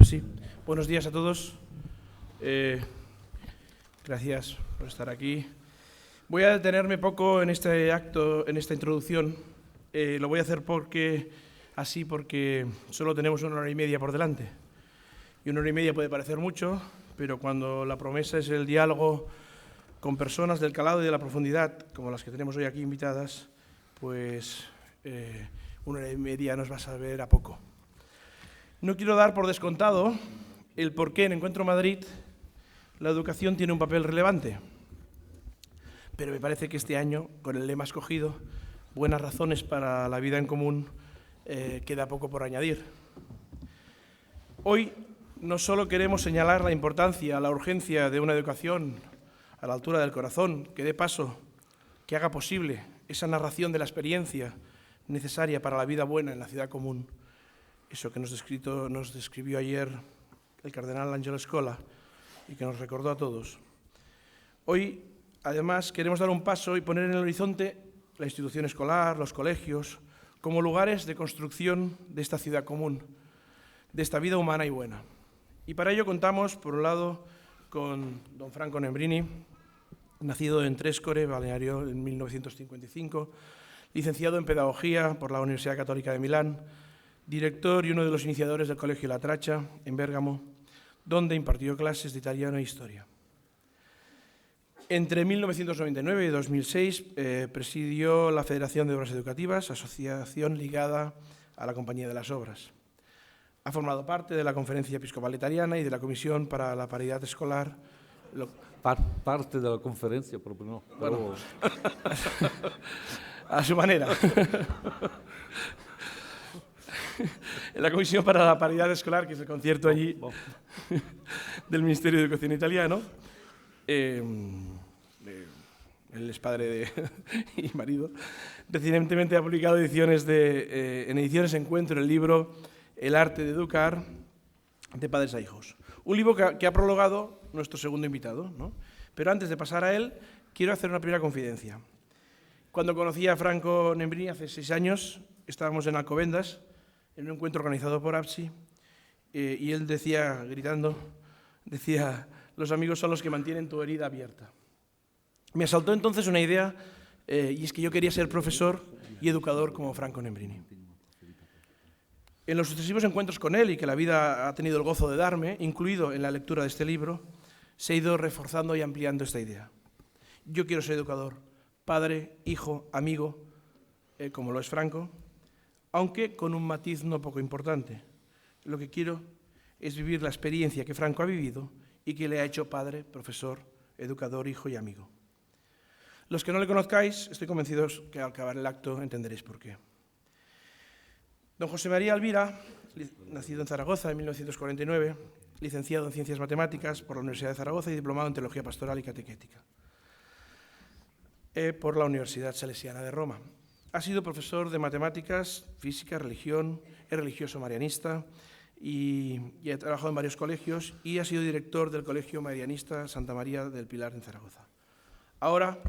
Sí. Buenos días a todos. Gracias por estar aquí. Voy a detenerme poco en este acto, en esta introducción. Lo voy a hacer porque solo tenemos 1 hora y media por delante. Y 1 hora y media puede parecer mucho, pero cuando la promesa es el diálogo con personas del calado y de la profundidad, como las que tenemos hoy aquí invitadas, pues 1 hora y media nos va a saber a poco. No quiero dar por descontado el por qué en Encuentro Madrid la educación tiene un papel relevante, pero me parece que este año, con el lema escogido, buenas razones para la vida en común, queda poco por añadir. Hoy no solo queremos señalar la importancia, la urgencia de una educación a la altura del corazón, que dé paso, que haga posible esa narración de la experiencia necesaria para la vida buena en la ciudad común, eso que nos describió ayer el cardenal Angelo Scola y que nos recordó a todos. Hoy, además, queremos dar un paso y poner en el horizonte la institución escolar, los colegios, como lugares de construcción de esta ciudad común, de esta vida humana y buena. Y para ello contamos, por un lado, con don Franco Nembrini, nacido en Trescore, Balneario, en 1955, licenciado en Pedagogía por la Universidad Católica de Milán, director y uno de los iniciadores del Colegio La Tracha, en Bérgamo, donde impartió clases de italiano e historia. Entre 1999 y 2006 presidió la Federación de Obras Educativas, asociación ligada a la Compañía de las Obras. Ha formado parte de la Conferencia Episcopal Italiana y de la Comisión para la Paridad Escolar. Parte de la conferencia, pero no. Bueno, a su manera. En la Comisión para la Paridad Escolar, que es el concierto allí del Ministerio de Educación italiano. Él es padre y marido. Recientemente ha publicado en Ediciones Encuentro el libro El arte de educar, de padres a hijos. Un libro que ha prologado nuestro segundo invitado, ¿no? Pero antes de pasar a él, quiero hacer una primera confidencia. Cuando conocí a Franco Nembrini hace 6 años, estábamos en Alcobendas, en un encuentro organizado por APSI, y él decía, gritando, los amigos son los que mantienen tu herida abierta. Me asaltó entonces una idea, y es que yo quería ser profesor y educador como Franco Nembrini. En los sucesivos encuentros con él, y que la vida ha tenido el gozo de darme, incluido en la lectura de este libro, se ha ido reforzando y ampliando esta idea. Yo quiero ser educador, padre, hijo, amigo, como lo es Franco, aunque con un matiz no poco importante. Lo que quiero es vivir la experiencia que Franco ha vivido y que le ha hecho padre, profesor, educador, hijo y amigo. Los que no le conozcáis, estoy convencido que al acabar el acto entenderéis por qué. Don José María Alvira, nacido en Zaragoza en 1949, licenciado en Ciencias Matemáticas por la Universidad de Zaragoza y diplomado en Teología Pastoral y Catequética por la Universidad Salesiana de Roma. Ha sido profesor de matemáticas, física, religión, es religioso marianista y ha trabajado en varios colegios y ha sido director del Colegio Marianista Santa María del Pilar en Zaragoza. Ahora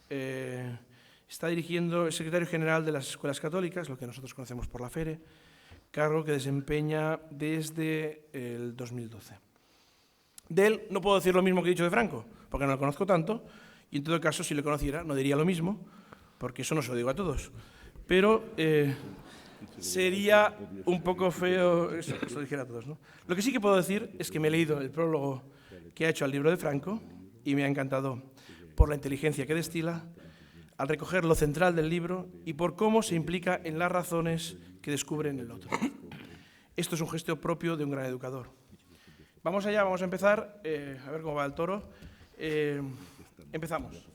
está dirigiendo el secretario general de las Escuelas Católicas, lo que nosotros conocemos por la FERE, cargo que desempeña desde el 2012. De él no puedo decir lo mismo que he dicho de Franco, porque no lo conozco tanto, y en todo caso, si le conociera, no diría lo mismo, porque eso no se lo digo a todos. Pero sería un poco feo eso, que se lo dijera a todos, ¿no? Lo que sí que puedo decir es que me he leído el prólogo que ha hecho al libro de Franco y me ha encantado por la inteligencia que destila, al recoger lo central del libro y por cómo se implica en las razones que descubre en el otro. Esto es un gesto propio de un gran educador. Vamos allá, vamos a empezar, a ver cómo va el toro. Empezamos.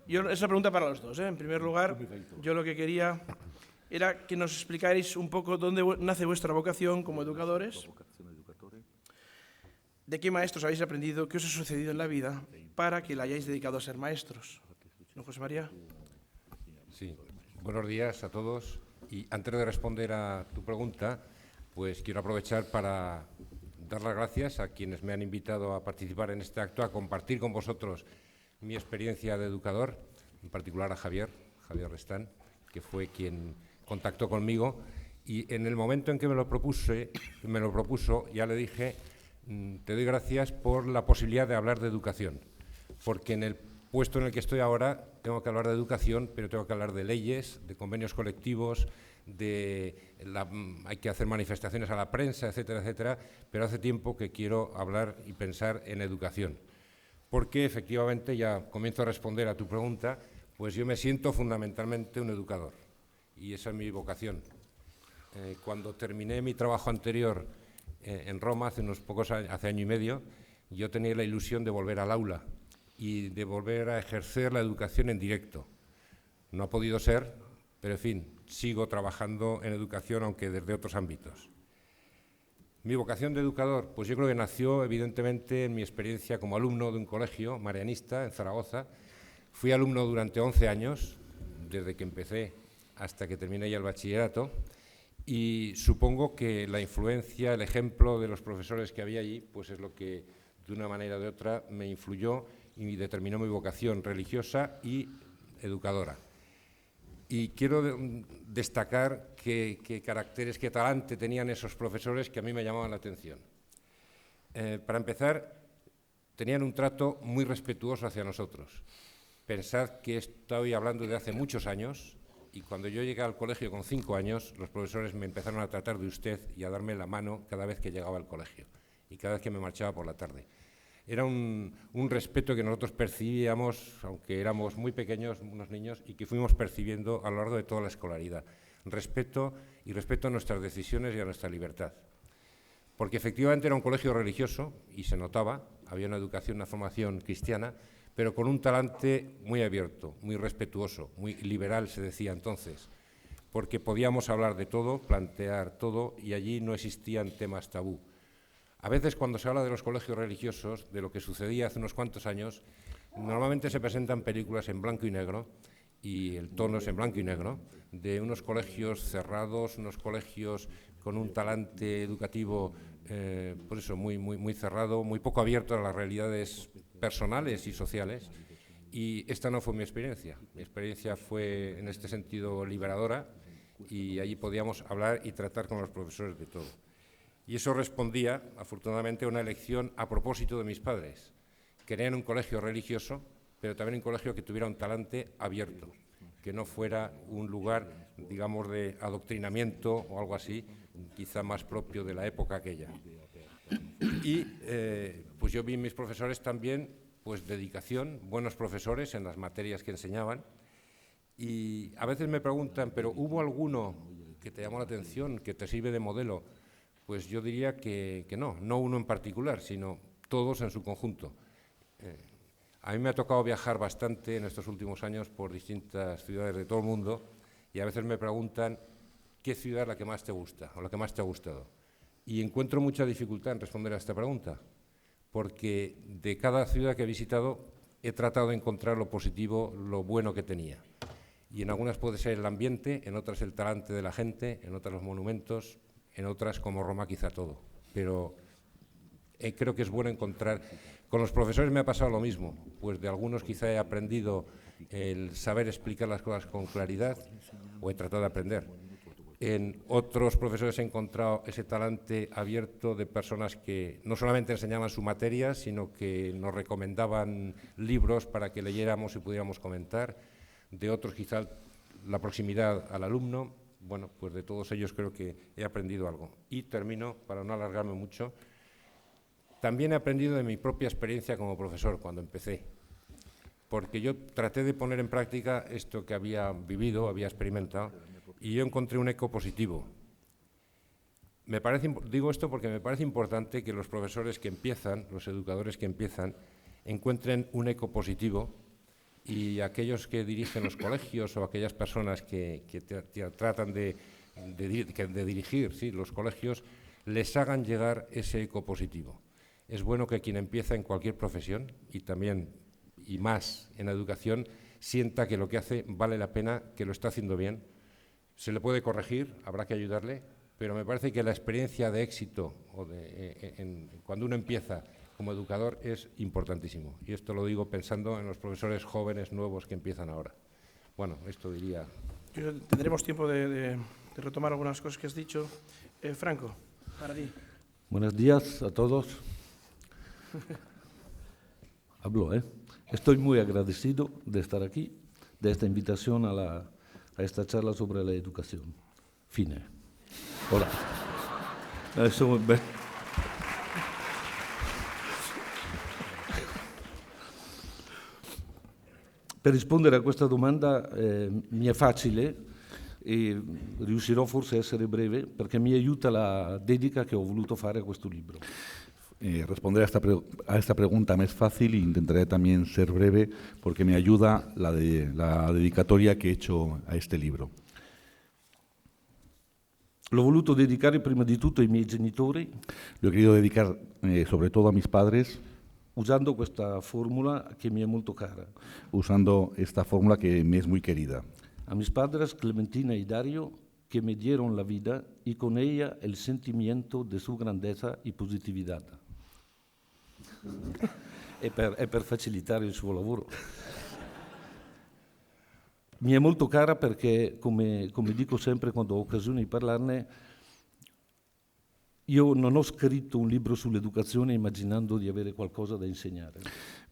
Es una pregunta para los dos. En primer lugar, yo lo que quería era que nos explicarais un poco dónde nace vuestra vocación como educadores, de qué maestros habéis aprendido, qué os ha sucedido en la vida para que la hayáis dedicado a ser maestros. ¿No, José María? Sí, buenos días a todos. Y antes de responder a tu pregunta, pues quiero aprovechar para dar las gracias a quienes me han invitado a participar en este acto, a compartir con vosotros mi experiencia de educador, en particular a Javier Restán, que fue quien contactó conmigo Y en el momento en que me lo propuso, ya le dije, te doy gracias por la posibilidad de hablar de educación, porque en el puesto en el que estoy ahora tengo que hablar de educación, pero tengo que hablar de leyes, de convenios colectivos, hay que hacer manifestaciones a la prensa, etcétera, etcétera, pero hace tiempo que quiero hablar y pensar en educación, porque efectivamente, ya comienzo a responder a tu pregunta, pues yo me siento fundamentalmente un educador, y esa es mi vocación. Cuando terminé mi trabajo anterior en Roma, hace unos pocos años, hace año y medio, yo tenía la ilusión de volver al aula y de volver a ejercer la educación en directo. No ha podido ser, pero en fin, sigo trabajando en educación, aunque desde otros ámbitos. Mi vocación de educador, pues yo creo que nació evidentemente en mi experiencia como alumno de un colegio marianista en Zaragoza. Fui alumno durante 11 años, desde que empecé hasta que terminé ya el bachillerato, y supongo que la influencia, el ejemplo de los profesores que había allí, pues es lo que de una manera o de otra me influyó y determinó mi vocación religiosa y educadora. Y quiero destacar qué caracteres, qué talante tenían esos profesores que a mí me llamaban la atención. Para empezar, tenían un trato muy respetuoso hacia nosotros. Pensad que estoy hablando de hace muchos años, y cuando yo llegué al colegio con 5 años, los profesores me empezaron a tratar de usted y a darme la mano cada vez que llegaba al colegio y cada vez que me marchaba por la tarde. Era un respeto que nosotros percibíamos, aunque éramos muy pequeños, unos niños, y que fuimos percibiendo a lo largo de toda la escolaridad. Respeto a nuestras decisiones y a nuestra libertad. Porque efectivamente era un colegio religioso, y se notaba, había una educación, una formación cristiana, pero con un talante muy abierto, muy respetuoso, muy liberal, se decía entonces, porque podíamos hablar de todo, plantear todo, y allí no existían temas tabú. A veces, cuando se habla de los colegios religiosos, de lo que sucedía hace unos cuantos años, normalmente se presentan películas en blanco y negro, y el tono es en blanco y negro, de unos colegios cerrados, unos colegios con un talante educativo, por eso, muy cerrado, muy poco abierto a las realidades personales y sociales. Y esta no fue mi experiencia. Mi experiencia fue, en este sentido, liberadora, y allí podíamos hablar y tratar con los profesores de todo. Y eso respondía, afortunadamente, a una elección a propósito de mis padres. Querían un colegio religioso, pero también un colegio que tuviera un talante abierto, que no fuera un lugar, digamos, de adoctrinamiento o algo así, quizá más propio de la época aquella. Y pues yo vi en mis profesores también pues dedicación, buenos profesores en las materias que enseñaban, y a veces me preguntan, ¿pero hubo alguno que te llamó la atención, que te sirve de modelo? Pues yo diría que no uno en particular, sino todos en su conjunto. A mí me ha tocado viajar bastante en estos últimos años por distintas ciudades de todo el mundo, y a veces me preguntan qué ciudad es la que más te gusta o la que más te ha gustado. Y encuentro mucha dificultad en responder a esta pregunta, porque de cada ciudad que he visitado he tratado de encontrar lo positivo, lo bueno que tenía. Y en algunas puede ser el ambiente, en otras el talante de la gente, en otras los monumentos, en otras, como Roma, quizá todo. Pero creo que es bueno encontrar. Con los profesores me ha pasado lo mismo, pues de algunos quizá he aprendido el saber explicar las cosas con claridad, o he tratado de aprender. En otros profesores he encontrado ese talante abierto de personas que no solamente enseñaban su materia, sino que nos recomendaban libros para que leyéramos y pudiéramos comentar. De otros quizá la proximidad al alumno. Bueno, pues de todos ellos creo que he aprendido algo. Y termino, para no alargarme mucho. También he aprendido de mi propia experiencia como profesor cuando empecé, porque yo traté de poner en práctica esto que había vivido, había experimentado, y yo encontré un eco positivo. Digo esto porque me parece importante que los profesores que empiezan, los educadores que empiezan, encuentren un eco positivo, y aquellos que dirigen los colegios o aquellas personas que tratan de dirigir, sí, los colegios, les hagan llegar ese eco positivo. Es bueno que quien empieza en cualquier profesión, y también y más en la educación, sienta que lo que hace vale la pena, que lo está haciendo bien. Se le puede corregir, habrá que ayudarle, pero me parece que la experiencia de éxito cuando uno empieza como educador es importantísimo. Y esto lo digo pensando en los profesores jóvenes, nuevos, que empiezan ahora. Bueno, esto diría. Tendremos tiempo de retomar algunas cosas que has dicho. Franco, para ti. Buenos días a todos. Hablo, ¿eh? Estoy muy agradecido de estar aquí, de esta invitación a esta charla sobre la educación. Fine. Hola. Adesso, per rispondere a questa domanda mi è facile e riuscirò forse a essere breve perché mi aiuta la dedica che ho voluto fare a questo libro. Responder a esta pregunta me es fácil e intentaré también ser breve porque me ayuda la dedicatoria que he hecho a este libro. L'ho voluto dedicare prima di tutto ai miei genitori. Lo he querido dedicar sobre todo a mis padres. Usando questa formula che mi è molto cara. Usando esta fórmula que me es muy querida. A mis padres, Clementina y Dario, que me dieron la vida y con ella el sentimiento de su grandeza y positividad. E per facilitare il suo lavoro. Mi è molto cara perché, come dico sempre quando ho occasione di parlarne, io non ho scritto un libro sull'educazione immaginando di avere qualcosa da insegnare.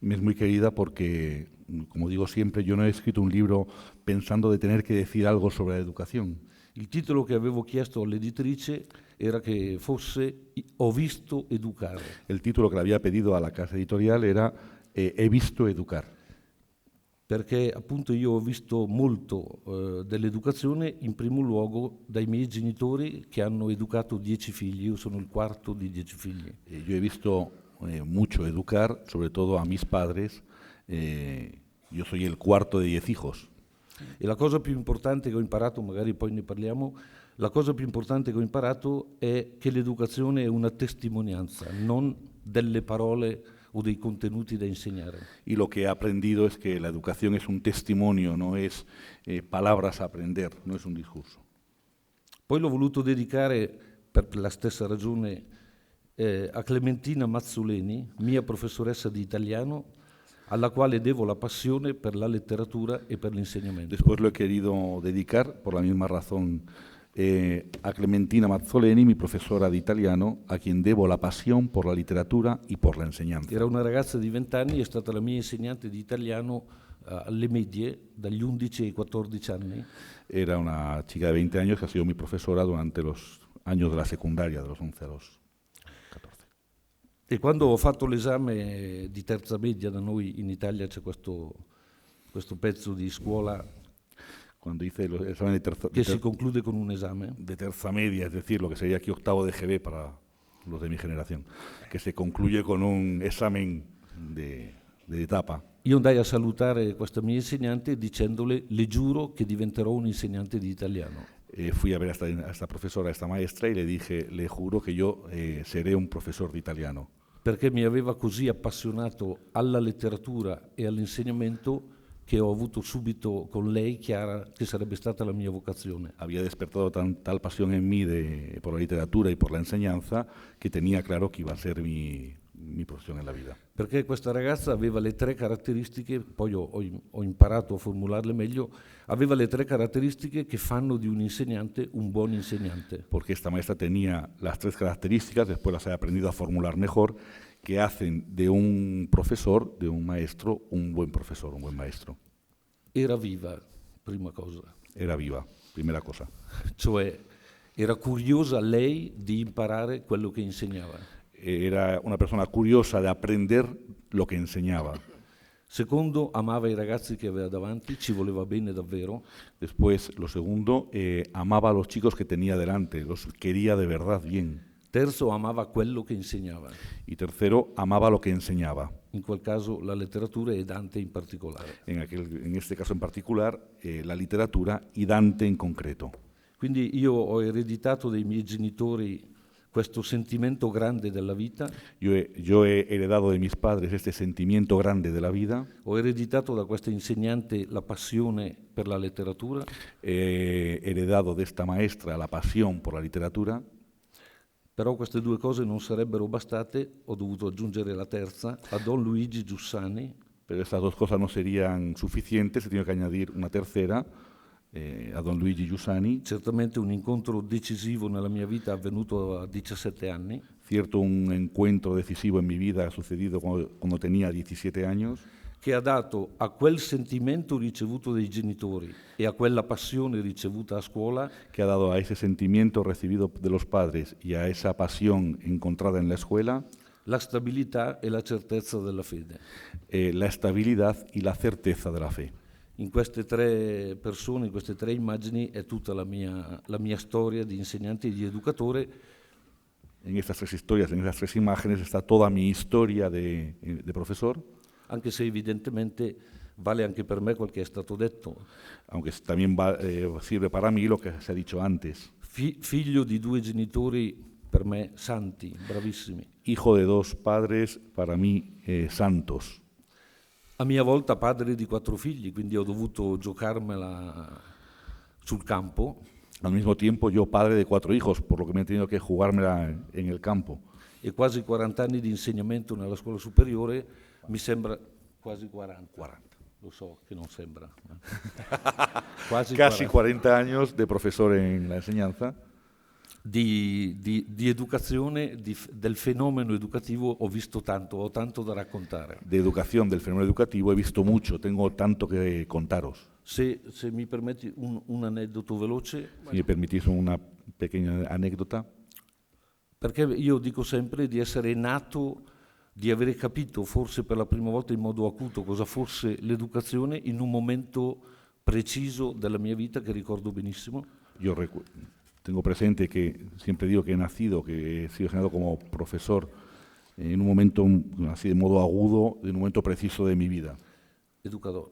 Me es muy querida porque, como digo siempre, yo no he escrito un libro pensando de tener que decir algo sobre la educación. Il titolo che avevo chiesto all'editrice era che fosse Ho visto educare. El título que le había pedido a la casa editorial era He visto educar. Perché appunto io ho visto molto dell'educazione in primo luogo dai miei genitori che hanno educato 10 figli, io sono il quarto di 10 figli. Yo he visto mucho educar, sobre todo a mis padres, yo soy el cuarto de 10 hijos. E la cosa più importante che ho imparato, magari poi ne parliamo, la cosa più importante che ho imparato è che l'educazione è una testimonianza, non delle parole o dei contenuti da insegnare. Y lo que he aprendido es que la educación es un testimonio, no es palabras a aprender, no es un discurso. Poi l'ho voluto dedicare, per la stessa ragione, a Clementina Mazzoleni, mia professoressa di italiano, alla quale devo la passione per la letteratura e per l'insegnamento. Después lo he querido dedicar, por la misma razón, a Clementina Mazzoleni, mi profesora de italiano, a quien debo la pasión por la literatura y por la enseñanza. Era una ragazza di 20 anni, è stata la mia insegnante di italiano alle medie, dagli 11 ai 14 anni. Era una chica de 20 años que ha sido mi profesora durante los años de la secundaria, de los 11 a los 14. E quando ho fatto l'esame di terza media, da noi in Italia c'è questo pezzo di scuola Cuando hice el examen che si conclude con un esame. de terza media, es decir, lo que sería aquí octavo de GB para los de mi generación, que se concluye con un examen de etapa. Io andai a salutare questa mia insegnante dicendole: le giuro che diventerò un insegnante di italiano. Fui a ver a esta profesora, a esta maestra, y le dije, le juro que yo seré un profesor de italiano. Perché mi aveva così appassionato alla letteratura e all'insegnamento che ho avuto subito con lei chiara che sarebbe stata la mia vocazione. Había despertado tal pasión en mí por la literatura y por la enseñanza que tenía claro que iba a ser mi profesión en la vida. Perché questa ragazza aveva le 3 caratteristiche, poi ho imparato a formularle meglio, aveva le 3 caratteristiche che fanno di un insegnante un buon insegnante. Porque esta maestra tenía las 3 características, después las he aprendido a formular mejor, que hacen de un profesor, de un maestro, un buen profesor, un buen maestro. Era viva, prima cosa. Era viva, primera cosa. Cioè era curiosa lei di imparare quello che insegnava. Era una persona curiosa de aprender lo que enseñaba. Secondo, amava i ragazzi che aveva davanti, ci voleva bene davvero. Después, lo segundo, amaba a los chicos que tenía delante, los quería de verdad bien. Terzo, amava quello che insegnava. Y tercero, amaba lo que enseñaba. In quel caso la letteratura e Dante in particolare. En este caso en particular, la literatura y Dante en concreto. Quindi io ho ereditato dai miei genitori questo sentimento grande della vita. Yo he heredado de mis padres este sentimiento grande de la vida. Ho ereditato da questa insegnante la passione per la letteratura. He heredado de esta maestra la pasión por la literatura. Però queste 2 cose non sarebbero bastate, ho dovuto aggiungere la terza, a Don Luigi Giussani. Pero estas 2 cosas no serían suficientes, he tenido que añadir una tercera, a Don Luigi Giussani. Certamente un incontro decisivo nella mia vita avvenuto a 17 anni, Cierto, un encuentro decisivo en mi vida ha sucedido cuando tenía 17 años, che ha dato a quel sentimento ricevuto dai genitori e a quella passione ricevuta a scuola que ha dado a ese sentimiento recibido de los padres y a esa pasión encontrada en la escuela, la stabilità e la certezza della fede. la estabilidad y la certeza de la fe. In queste tre persone, in queste tre immagini, è tutta la mia storia di insegnante e di educatore, En estas tres historias, en estas tres imágenes, está toda mi historia de profesor, anche se evidentemente vale anche per me quel che è stato detto. aunque también sirve para mí lo que se ha dicho antes. Figlio di due genitori per me santi, bravissimi. Hijo de dos padres, para mí santos. A mia volta padre di 4 figli, quindi ho dovuto giocarmela sul campo. Al mismo tiempo, yo padre de 4 hijos, por lo que me he tenido que jugármela en el campo. E quasi 40 anni di insegnamento nella scuola superiore, mi sembra quasi 40. Lo so che non sembra. Quasi Casi 40 años de profesor en la enseñanza. Di educazione, del fenomeno educativo ho visto tanto, ho tanto da raccontare. De educación, del fenómeno educativo, he visto mucho, tengo tanto que contaros. Se mi permetti un aneddoto veloce, Si me permitís una pequeña anécdota. perché io dico sempre di essere nato, di avere capito forse per la prima volta in modo acuto cosa fosse l'educazione in un momento preciso della mia vita che ricordo benissimo. Yo tengo presente que siempre digo que he nacido, que he sido generado como profesor en un momento así de modo agudo, en un momento preciso de mi vida. Educador.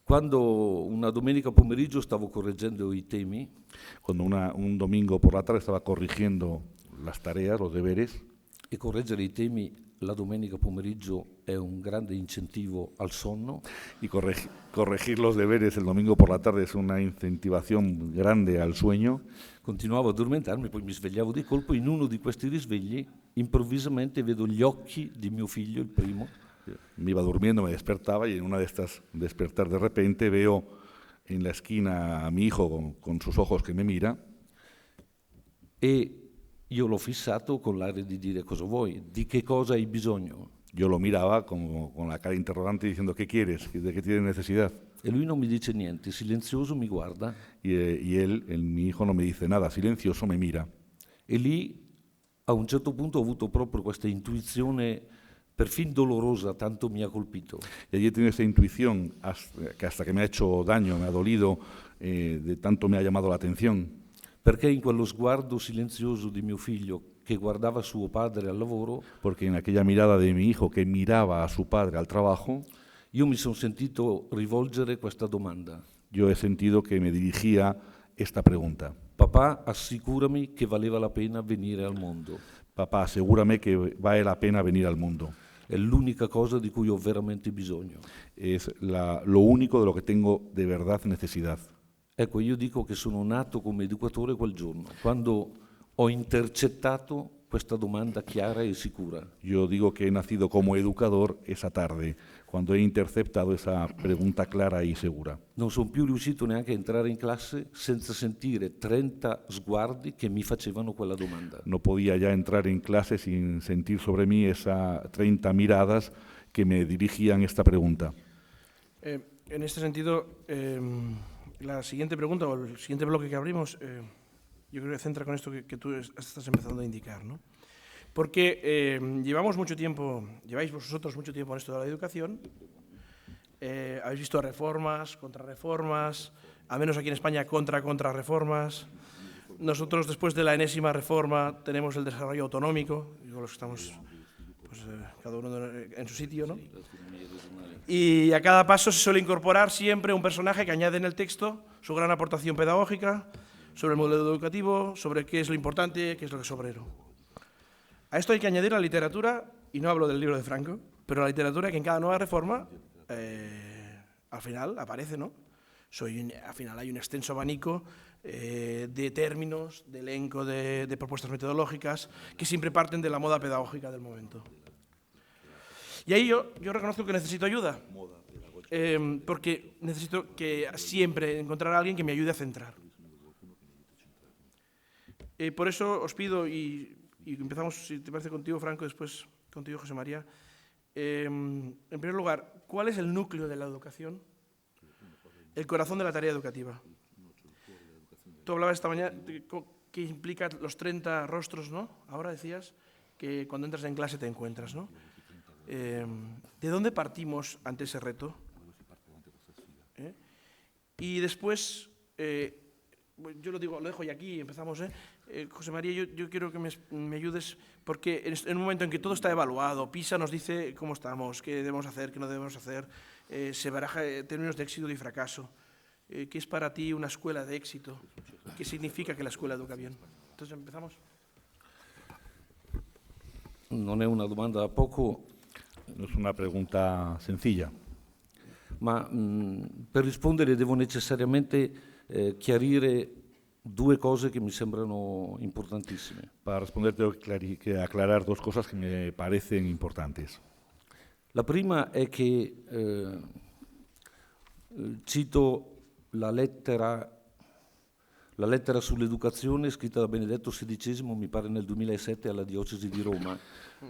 Quando una domenica pomeriggio stavo correggendo i temi, Cuando un domingo por la tarde estaba corrigiendo las tareas, los deberes, e correggere i temi la domenica pomeriggio è un grande incentivo al sonno, y corregir los deberes el domingo por la tarde es una incentivación grande al sueño. continuavo ad addormentarmi, poi mi svegliavo di colpo. In uno di questi risvegli improvvisamente vedo gli occhi di mio figlio, il primo, Me iba durmiendo, me despertaba y en una de estas despertar de repente veo en la esquina a mi hijo con sus ojos que me mira. e io l'ho fissato con l'aria di dire: cosa vuoi? Di che cosa hai bisogno? Yo lo miraba como con la cara interrogante diciendo, ¿qué quieres? ¿De qué tienes necesidad? E lui non mi dice niente, silenzioso mi guarda, Y él, mi hijo, no me dice nada, silencioso me mira. e lì a un certo punto ho avuto proprio questa intuizione perfino dolorosa, tanto mi ha colpito. Y allí he tenido esa intuición que hasta que me ha hecho daño, me ha dolido, de tanto me ha llamado la atención. Perché in quello sguardo silenzioso di mio figlio che guardava suo padre al lavoro, Porque en aquella mirada de mi hijo que miraba a su padre al trabajo, io mi sono sentito rivolgere questa domanda: yo he sentido que me dirigía esta pregunta. papà, assicurami che valeva la pena venire al mondo. Papá, asegúrame que vale la pena venir al mundo. È l'unica cosa di cui ho veramente bisogno. Es lo único de lo que tengo de verdad necesidad. Ecco, io dico che sono nato come educatore quel giorno, quando ho intercettato questa domanda chiara e sicura. Yo digo que he nacido como educador esa tarde, cuando he interceptado esa pregunta clara y segura. Non sono più riuscito neanche a entrare in classe senza sentire 30 sguardi che mi facevano quella domanda. No podía ya entrar en clase sin sentir sobre mí esas 30 miradas que me dirigían esta pregunta. En este sentido, la siguiente pregunta o el siguiente bloque que abrimos, yo creo que centra con esto que tú estás empezando a indicar, ¿no? Porque lleváis vosotros mucho tiempo en esto de la educación, habéis visto reformas, contrarreformas, al menos aquí en España contrarreformas. Nosotros, después de la enésima reforma, tenemos el desarrollo autonómico, digo, los que estamos pues, cada uno en su sitio, ¿no? Y a cada paso se suele incorporar siempre un personaje que añade en el texto su gran aportación pedagógica sobre el modelo educativo, sobre qué es lo importante, qué es lo que es obrero. A esto hay que añadir la literatura, y no hablo del libro de Franco, pero la literatura que en cada nueva reforma al final aparece, ¿no? Al final hay un extenso abanico de términos, de elenco de propuestas metodológicas que siempre parten de la moda pedagógica del momento. Y ahí yo reconozco que necesito ayuda. porque necesito siempre encontrar a alguien que me ayude a centrar. Por eso os pido, y empezamos, si te parece, contigo, Franco, después contigo, José María. En primer lugar, ¿cuál es el núcleo de la educación? El corazón de la tarea educativa. Tú hablabas esta mañana que implica los 30 rostros, ¿no? Ahora decías que cuando entras en clase te encuentras, ¿no? ¿De dónde partimos ante ese reto? Y después, yo lo dejo ya aquí, empezamos, José María, yo quiero que me ayudes, porque en un momento en que todo está evaluado, PISA nos dice cómo estamos, qué debemos hacer, qué no debemos hacer, se baraja términos de éxito y fracaso. ¿Qué es para ti una escuela de éxito? ¿Qué significa que la escuela educa bien? Entonces, empezamos. Non è una domanda da poco, No es una pregunta sencilla, ma per rispondere devo necessariamente chiarire due cose che mi sembrano importantissime. Para responder tengo que aclarar dos cosas que me parecen importantes. La prima è che cito la lettera sull'educazione scritta da Benedetto XVI, mi pare nel 2007, alla diocesi di Roma.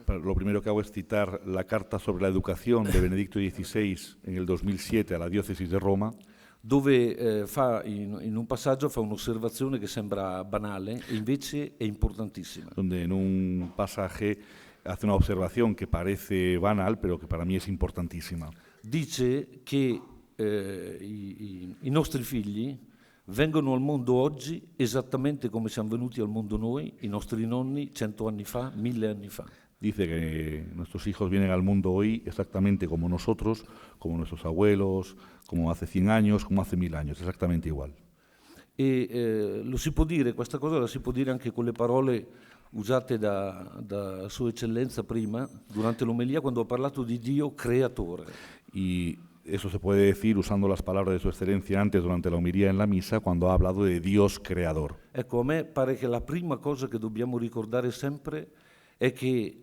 Lo primero que hago es citar la carta sobre la educación de Benedicto XVI en el 2007 a la diócesis de Roma, dove in un passaggio fa un'osservazione che sembra banale e invece è importantissima. donde en un pasaje hace una observación que parece banal, pero que para mí es importantísima. Dice che i nostri figli vengono al mondo oggi esattamente come siamo venuti al mondo noi, i nostri nonni, 100 anni fa, 1000 anni fa. Dice que nuestros hijos vienen al mundo hoy exactamente como nosotros, como nuestros abuelos, como hace 100 años, como hace 1000 años, exactamente igual. E lo si può dire, questa cosa la si può dire anche con le parole usate da Sua Eccellenza prima, durante l'omelia, quando ha parlato di Dio creatore. Y eso se puede decir usando las palabras de su excelencia antes durante la homilía en la misa, cuando ha hablado de Dios creador. Ecco, a me pare che la prima cosa che dobbiamo ricordare sempre è che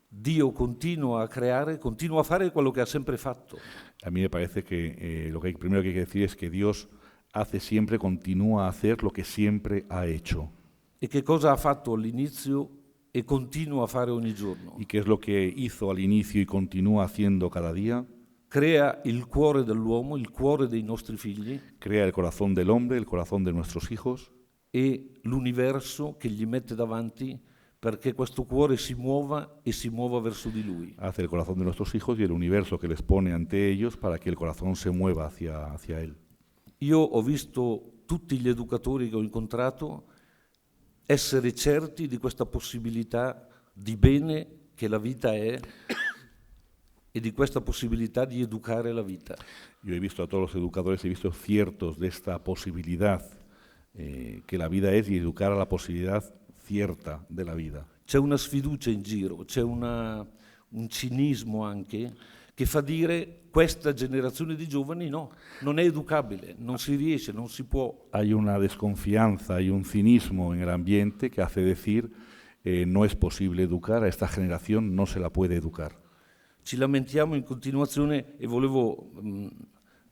Dio continua a creare, continua a fare quello che ha sempre fatto. A mí me parece que primero que hay que decir es que Dios hace siempre, continúa a hacer lo que siempre ha hecho. E che cosa ha fatto all'inizio e continua a fare ogni giorno? ¿Y qué es lo que hizo al inicio y continúa haciendo cada día? Crea il cuore dell'uomo, il cuore dei nostri figli Crea el corazón del hombre, el corazón de nuestros hijos, e l'universo che gli mette davanti perché questo cuore si muova e si muova verso di lui. hace el corazón de nuestros hijos y el universo que les pone ante ellos para que el corazón se mueva hacia él. Io ho visto tutti gli educatori che ho incontrato essere certi di questa possibilità di bene che la vita è e di questa possibilità di educare la vita. Yo he visto a todos los educadores, he visto ciertos de esta posibilidad que la vida es y educar a la posibilidad cierta de la vida. C'è una sfiducia in giro, c'è un cinismo anche che fa dire questa generazione di giovani no, non è educabile, non si riesce, non si può. Hay una desconfianza y un cinismo en el ambiente que hace decir no es posible educar, a esta generación no se la puede educar. Ci lamentiamo in continuazione e volevo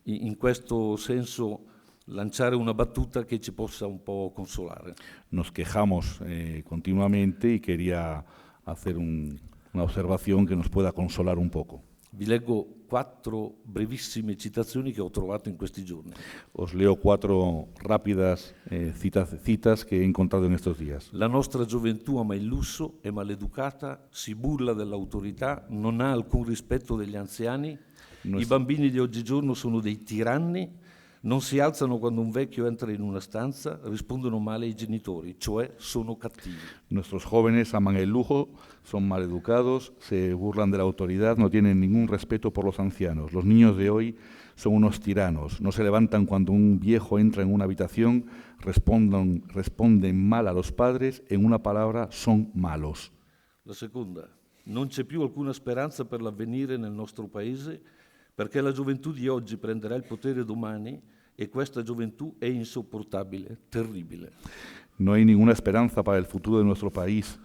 in questo senso lanciare una battuta che ci possa un po' consolare. Nos quejamos continuamente y quería hacer una observación que nos pueda consolar un poco. Vi leggo 4 brevissime citazioni che ho trovato in questi giorni. Os leo 4 rápidas citas que he encontrado en estos días. La nostra gioventù ama il lusso, è maleducata, si burla dell'autorità, non ha alcun rispetto degli anziani, i bambini di oggigiorno sono dei tiranni, non si alzano quando un vecchio entra in una stanza, rispondono male ai genitori, cioè sono cattivi. Nuestros jóvenes aman el lujo, son maleducados, se burlan de la autoridad, no tienen ningún respeto por los ancianos. Los niños de hoy son unos tiranos, no se levantan cuando un viejo entra en una habitación, responden mal a los padres, en una palabra, son malos. La seconda, non c'è più alcuna speranza per l'avvenire nel nostro paese, perché la gioventù di oggi prenderà il potere domani e questa gioventù è insopportabile, terribile. No hay ninguna esperanza para el futuro de nuestro país,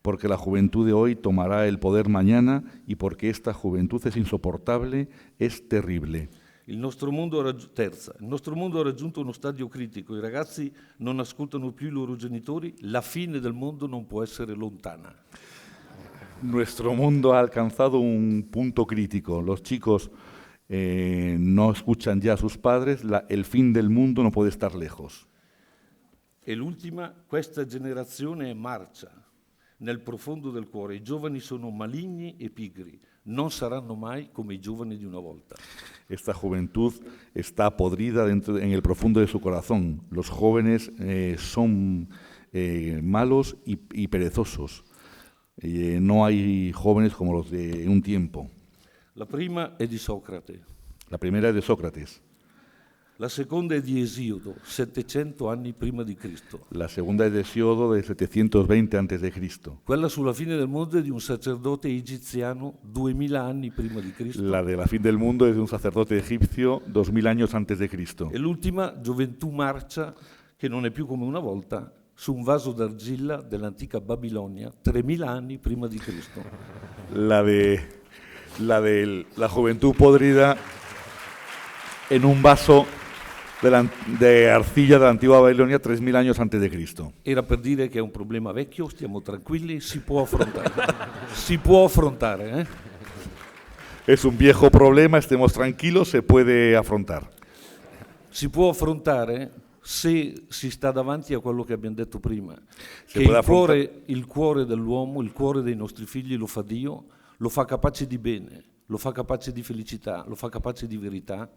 porque la juventud de hoy tomará el poder mañana y porque esta juventud es insoportable, es terrible. Il nostro mondo ha raggiunto uno stadio critico, i ragazzi non ascoltano più i loro genitori, la fine del mondo non può essere lontana. Nuestro mundo ha alcanzado un punto crítico. Los chicos no escuchan ya a sus padres, el fin del mundo no puede estar lejos. E l'ultima, questa generazione è marcia nel profondo del cuore. I giovani sono maligni e pigri, non saranno mai come i giovani di una volta. Esta juventud está podrida en el profundo de su corazón. Los jóvenes son malos y perezosos. No hay jóvenes como los de un tiempo. La prima è di Socrate. La primera es de Sócrates. La seconda è di Esiodo, 700 anni prima di Cristo. La segunda es de Hesíodo, de 720 a.C. Quella sulla fine del mondo è di un sacerdote egiziano 2000 anni prima di Cristo. La de la fin del mundo es de un sacerdote egipcio 2000 años antes de Cristo. E l'ultima, Gioventù marcia, che non è più come una volta, su un vaso d'argilla dell'antica Babilonia 3000 anni prima di Cristo. La de la juventud podrida en un vaso de arcilla de la antigua Babilonia 3000 años antes de Cristo. Era per dire che è un problema vecchio, stiamo tranquilli, si può affrontare. Si può affrontare, Es un viejo problema, estemos tranquilos, se puede afrontar. Si può affrontare se si sta davanti a quello che abbiamo detto prima, Si che può il cuore dell'uomo, il cuore dei nostri figli lo fa Dio, lo fa capace di bene, lo fa capace di felicità, lo fa capace di verità.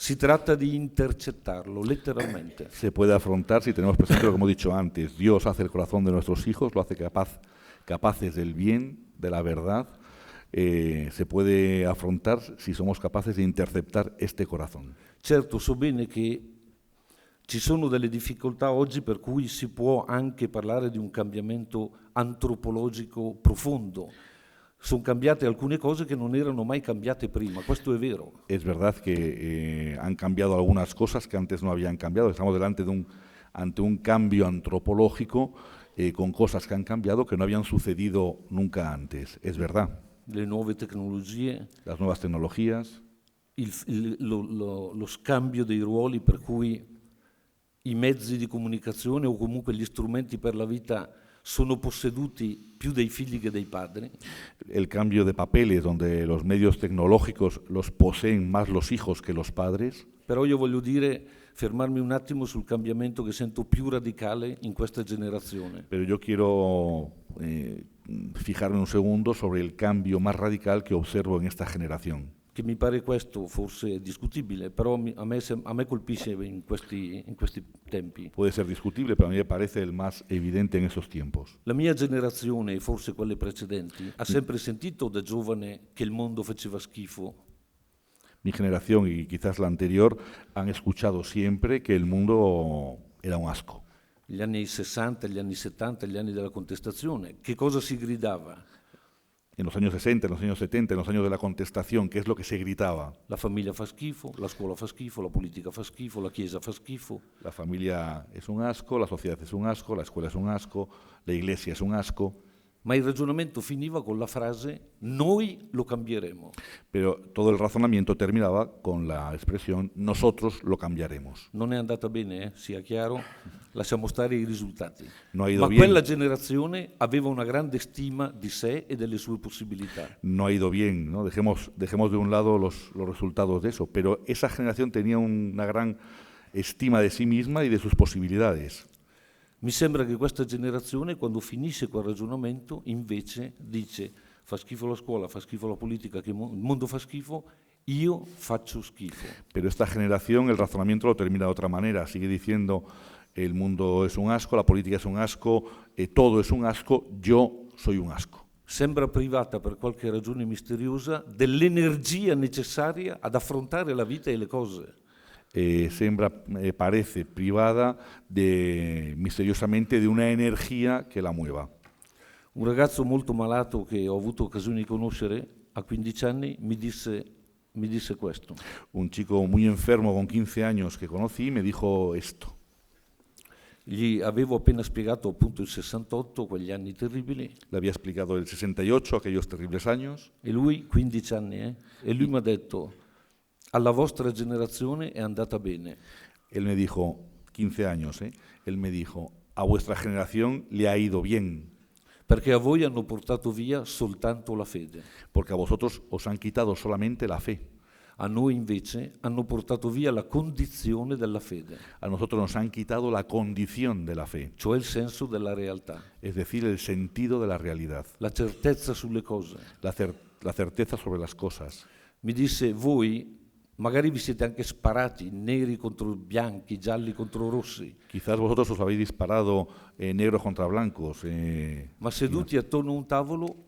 Si tratta di intercettarlo, letteralmente. Se puede afrontar si tenemos presente lo que hemos dicho antes. Dios hace el corazón de nuestros hijos, lo hace capaces del bien, de la verdad. Se puede afrontar si somos capaces de interceptar este corazón. Certo, so bene che ci sono delle difficoltà oggi per cui si può anche parlare di un cambiamento antropologico profondo. Sono cambiate alcune cose che non erano mai cambiate prima, questo è vero. Es verdad que han cambiado algunas cosas que antes no habían cambiado. Estamos ante un cambio antropológico con cosas que han cambiado que no habían sucedido nunca antes. Es verdad. Le nuove tecnologie, Las nuevas tecnologías, lo scambio dei ruoli per cui i mezzi di comunicazione o comunque gli strumenti per la vita sono posseduti più dai figli che dai padri. el cambio de papeles donde los medios tecnológicos los poseen más los hijos que los padres. Però io voglio fermarmi un attimo sul cambiamento che sento più radicale in questa generazione. Pero yo quiero fijarme un segundo sobre el cambio más radical que observo en esta generación. Che mi pare questo forse discutibile, però a me colpisce in questi tempi. Puede ser discutible, pero a mí me parece el más evidente en esos tiempos. La mia generazione, e forse quelle precedenti, ha sempre sentito da giovane che il mondo faceva schifo. Mi generación y quizás la anterior han escuchado siempre que el mundo era un asco. Gli anni 60, gli anni 70, gli anni della contestazione, che cosa si gridava? En los años 60, en los años 70, en los años de la contestación, ¿qué es lo que se gritaba? La famiglia fa schifo, la scuola fa schifo, la politica fa schifo, la chiesa fa schifo. La familia es un asco, la sociedad es un asco, la escuela es un asco, la iglesia es un asco. Ma il ragionamento finiva con la frase «noi lo cambieremo». Pero todo el razonamiento terminaba con la expresión nosotros lo cambiaremos. Non è andata bene, sia chiaro, lasciamo stare i risultati. No ha ido Ma bien. quella generazione aveva una grande stima di sé e delle sue possibilità. No ha ido bien, ¿no? Dejemos de un lado los resultados de eso, pero esa generación tenía una gran estima de sí misma y de sus posibilidades. Mi sembra che questa generazione, quando finisce quel ragionamento, invece dice fa schifo la scuola, fa schifo la politica, che il mondo fa schifo, io faccio schifo. Pero esta generación el razonamiento lo termina de otra manera, sigue diciendo el mundo es un asco, la política es un asco, todo es un asco, yo soy un asco. Sembra privata per qualche ragione misteriosa dell'energia necessaria ad affrontare la vita e le cose. Parece privada misteriosamente de una energía que la mueva. Un ragazzo molto malato che ho avuto occasione di conoscere a 15 anni mi disse questo. Un chico muy enfermo con 15 años que conocí me dijo esto. Gli avevo appena spiegato appunto il 68, quegli anni terribili, Le había explicado el 68, aquellos terribles años, e lui, 15 anni, e lui mi ha detto, alla vostra generazione è andata bene, él me dijo, 15 años, él me dijo, a vuestra generación le ha ido bien, perché a voi hanno portato via soltanto la fede. porque a vosotros os han quitado solamente la fe. A noi invece hanno portato via la condizione della fede, A nosotros nos han quitado la condición de la fe, cioè il senso della realtà, es decir, el sentido de la realidad, la certezza sulle cose. la certeza sobre las cosas. Mi disse, voi magari vi siete anche sparati, neri contro bianchi, gialli contro rossi, Quizás vosotros os habéis disparado negros contra blancos, ma seduti attorno a un tavolo,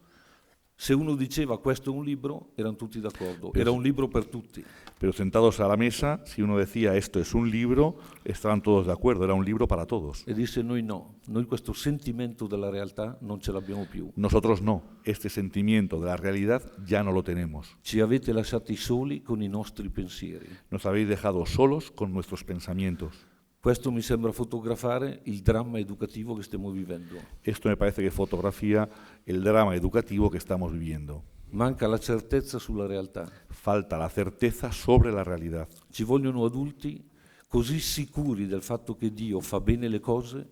se uno diceva questo è un libro, erano tutti d'accordo, era un libro per tutti. pero sentados a la mesa, si uno decía esto es un libro, estaban todos de acuerdo, era un libro para todos. E disse noi no, noi questo sentimento della realtà non ce l'abbiamo più. Nosotros no, este sentimiento de la realidad ya no lo tenemos. Ci avete lasciati soli con i nostri pensieri. Nos habéis dejado solos con nuestros pensamientos. Questo mi sembra fotografare il dramma educativo che stiamo vivendo. Esto me parece que fotografía el drama educativo que estamos viviendo. Manca la certezza sulla realtà. Falta la certeza sobre la realidad. Ci vogliono adulti così sicuri del fatto che Dio fa bene le cose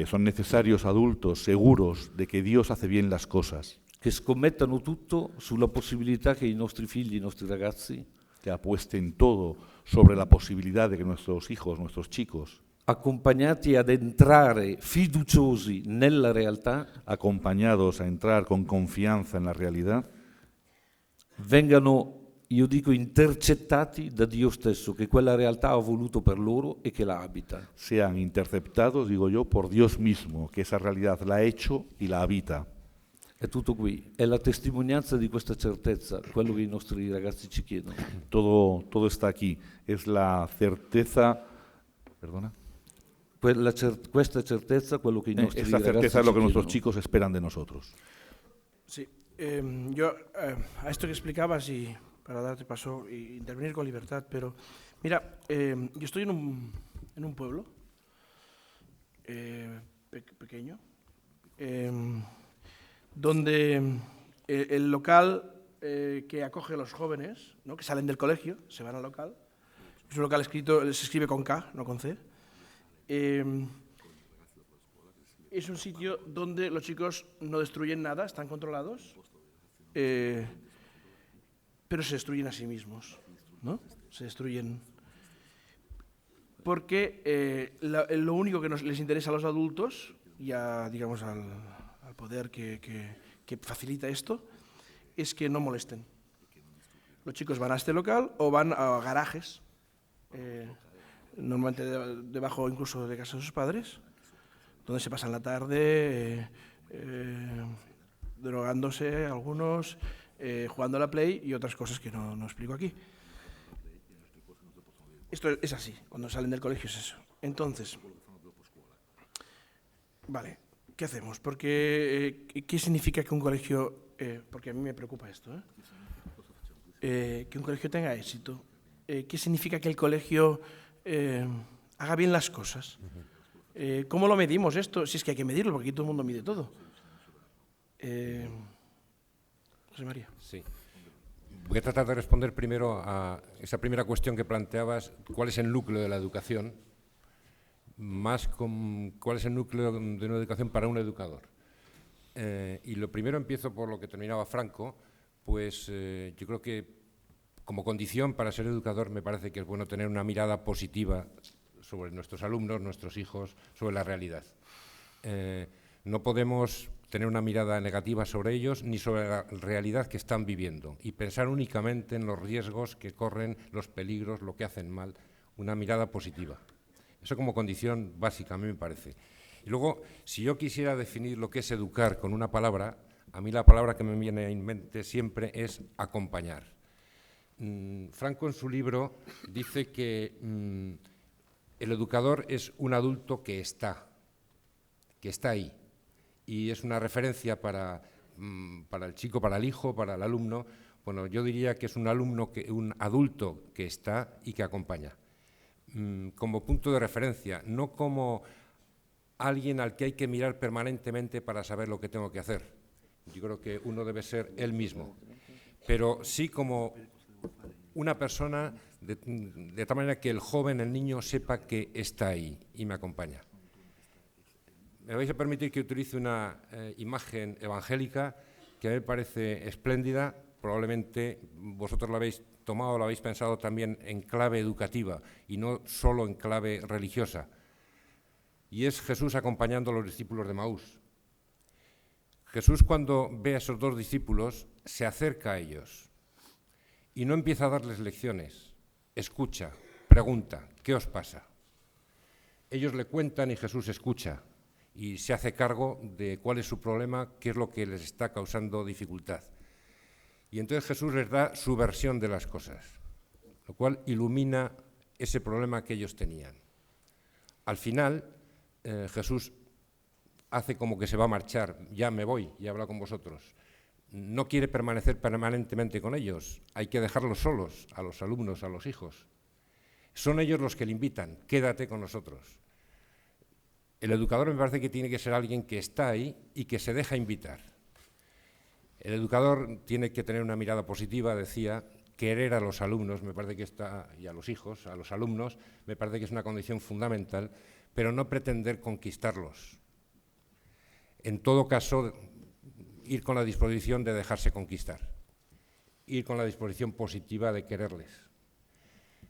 Son necesarios adultos seguros de que Dios hace bien las cosas, che scommettano tutto sulla possibilità che i nostri figli, i nostri ragazzi, que apuesten todo sobre la posibilidad de que nuestros hijos, nuestros chicos, accompagnati ad entrare fiduciosi nella realtà, acompañados a entrar con confianza en la realidad, vengano, io dico, intercettati da Dio stesso, che quella realtà ha voluto per loro e che la abita. sean interceptados, digo yo, por Dios mismo, que esa realidad la ha hecho y la habita. È tutto qui, è la testimonianza di questa certezza, quello che i nostri ragazzi ci chiedono. Todo está aquí. Es la certeza, perdona, Questa certezza, quello che i nostri esta ragazzi certeza es ci lo que nuestros chiedono. chicos esperan de nosotros. Sí, yo a esto que explicabas y para darte paso e intervenir con libertad, pero mira, yo estoy en un pueblo pequeño, donde el local que acoge a los jóvenes, ¿no?, que salen del colegio, se van al local, es un local escrito, se escribe con K, no con C. Es un sitio donde los chicos no destruyen nada, están controlados, pero se destruyen a sí mismos, ¿no? Se destruyen porque lo único que les interesa a los adultos, ya digamos al poder que facilita esto, es que no molesten. Los chicos van a este local o van a garajes, normalmente debajo incluso de casa de sus padres, donde se pasan la tarde drogándose algunos, jugando a la Play y otras cosas que no explico aquí. Esto es así, cuando salen del colegio es eso. Entonces, vale, ¿qué hacemos? Porque, ¿qué significa que un colegio, porque a mí me preocupa esto, que un colegio tenga éxito? ¿Qué significa que el colegio haga bien las cosas? ¿Cómo lo medimos esto? Si es que hay que medirlo, porque aquí todo el mundo mide todo. José María. Sí. Voy a tratar de responder primero a esa primera cuestión que planteabas, ¿cuál es el núcleo de la educación? Más con cuál es el núcleo de una educación para un educador. Y lo primero empiezo por lo que terminaba Franco, pues yo creo que como condición para ser educador me parece que es bueno tener una mirada positiva sobre nuestros alumnos, nuestros hijos, sobre la realidad. No podemos tener una mirada negativa sobre ellos ni sobre la realidad que están viviendo y pensar únicamente en los riesgos que corren, los peligros, lo que hacen mal, una mirada positiva. Eso como condición básica a mí me parece. Y luego, si yo quisiera definir lo que es educar con una palabra, a mí la palabra que me viene en mente siempre es acompañar. Franco en su libro dice que el educador es un adulto que está ahí. Y es una referencia para el chico, para el hijo, para el alumno. Bueno, yo diría que es un adulto que está y que acompaña. Como punto de referencia, no como alguien al que hay que mirar permanentemente para saber lo que tengo que hacer. Yo creo que uno debe ser él mismo, pero sí como una persona de tal manera que el joven, el niño, sepa que está ahí y me acompaña. Me vais a permitir que utilice una imagen evangélica que a mí me parece espléndida. Probablemente vosotros la habéis tomado, lo habéis pensado también en clave educativa y no solo en clave religiosa. Y es Jesús acompañando a los discípulos de Maús. Jesús, cuando ve a esos dos discípulos, se acerca a ellos y no empieza a darles lecciones. Escucha, pregunta, ¿qué os pasa? Ellos le cuentan y Jesús escucha y se hace cargo de cuál es su problema, qué es lo que les está causando dificultad. Y entonces Jesús les da su versión de las cosas, lo cual ilumina ese problema que ellos tenían. Al final, Jesús hace como que se va a marchar, ya me voy, y habla con vosotros. No quiere permanecer permanentemente con ellos, hay que dejarlos solos, a los alumnos, a los hijos. Son ellos los que le invitan, quédate con nosotros. El educador me parece que tiene que ser alguien que está ahí y que se deja invitar. El educador tiene que tener una mirada positiva, decía, querer a los alumnos, me parece que está, y a los hijos, a los alumnos, me parece que es una condición fundamental, pero no pretender conquistarlos. En todo caso, ir con la disposición de dejarse conquistar, ir con la disposición positiva de quererles.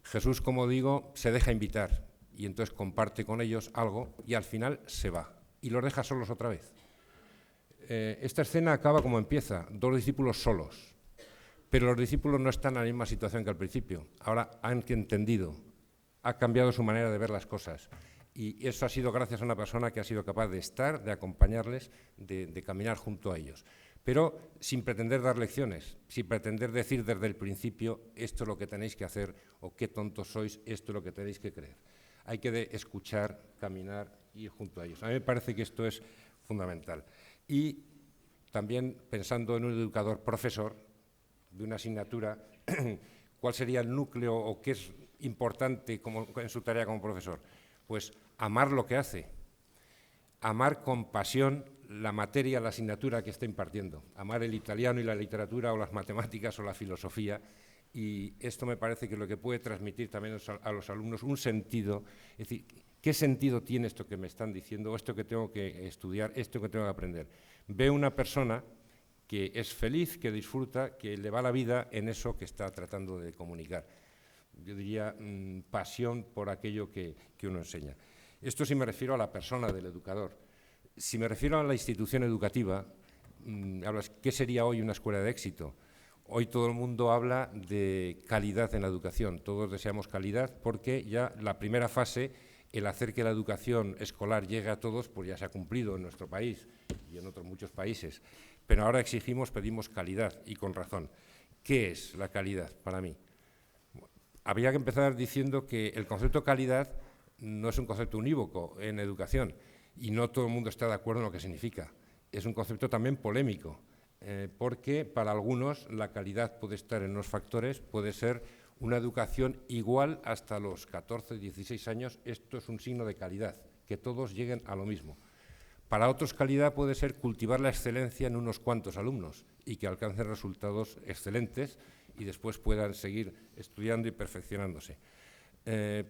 Jesús, como digo, se deja invitar y entonces comparte con ellos algo y al final se va y los deja solos otra vez. Esta escena acaba como empieza, dos discípulos solos, pero los discípulos no están en la misma situación que al principio. Ahora han entendido, ha cambiado su manera de ver las cosas. Y eso ha sido gracias a una persona que ha sido capaz de estar, de acompañarles, de caminar junto a ellos. Pero sin pretender dar lecciones, sin pretender decir desde el principio esto es lo que tenéis que hacer o qué tontos sois, esto es lo que tenéis que creer. Hay que escuchar, caminar y ir junto a ellos. A mí me parece que esto es fundamental. Y también pensando en un educador profesor de una asignatura, ¿cuál sería el núcleo o qué es importante en su tarea como profesor? Pues amar lo que hace, amar con pasión la materia, la asignatura que está impartiendo, amar el italiano y la literatura o las matemáticas o la filosofía, y esto me parece que es lo que puede transmitir también a los alumnos un sentido, es decir, ¿qué sentido tiene esto que me están diciendo, esto que tengo que estudiar, esto que tengo que aprender? Veo una persona que es feliz, que disfruta, que le va la vida en eso que está tratando de comunicar. Yo diría pasión por aquello que uno enseña. Esto sí me refiero a la persona del educador. Si me refiero a la institución educativa, ¿qué sería hoy una escuela de éxito? Hoy todo el mundo habla de calidad en la educación, todos deseamos calidad porque ya la primera fase, el hacer que la educación escolar llegue a todos, pues ya se ha cumplido en nuestro país y en otros muchos países. Pero ahora pedimos calidad y con razón. ¿Qué es la calidad para mí? Habría que empezar diciendo que el concepto de calidad no es un concepto unívoco en educación y no todo el mundo está de acuerdo en lo que significa. Es un concepto también polémico, porque para algunos la calidad puede estar en unos factores, puede ser una educación igual hasta los 14, 16 años, esto es un signo de calidad, que todos lleguen a lo mismo. Para otros calidad puede ser cultivar la excelencia en unos cuantos alumnos y que alcancen resultados excelentes y después puedan seguir estudiando y perfeccionándose.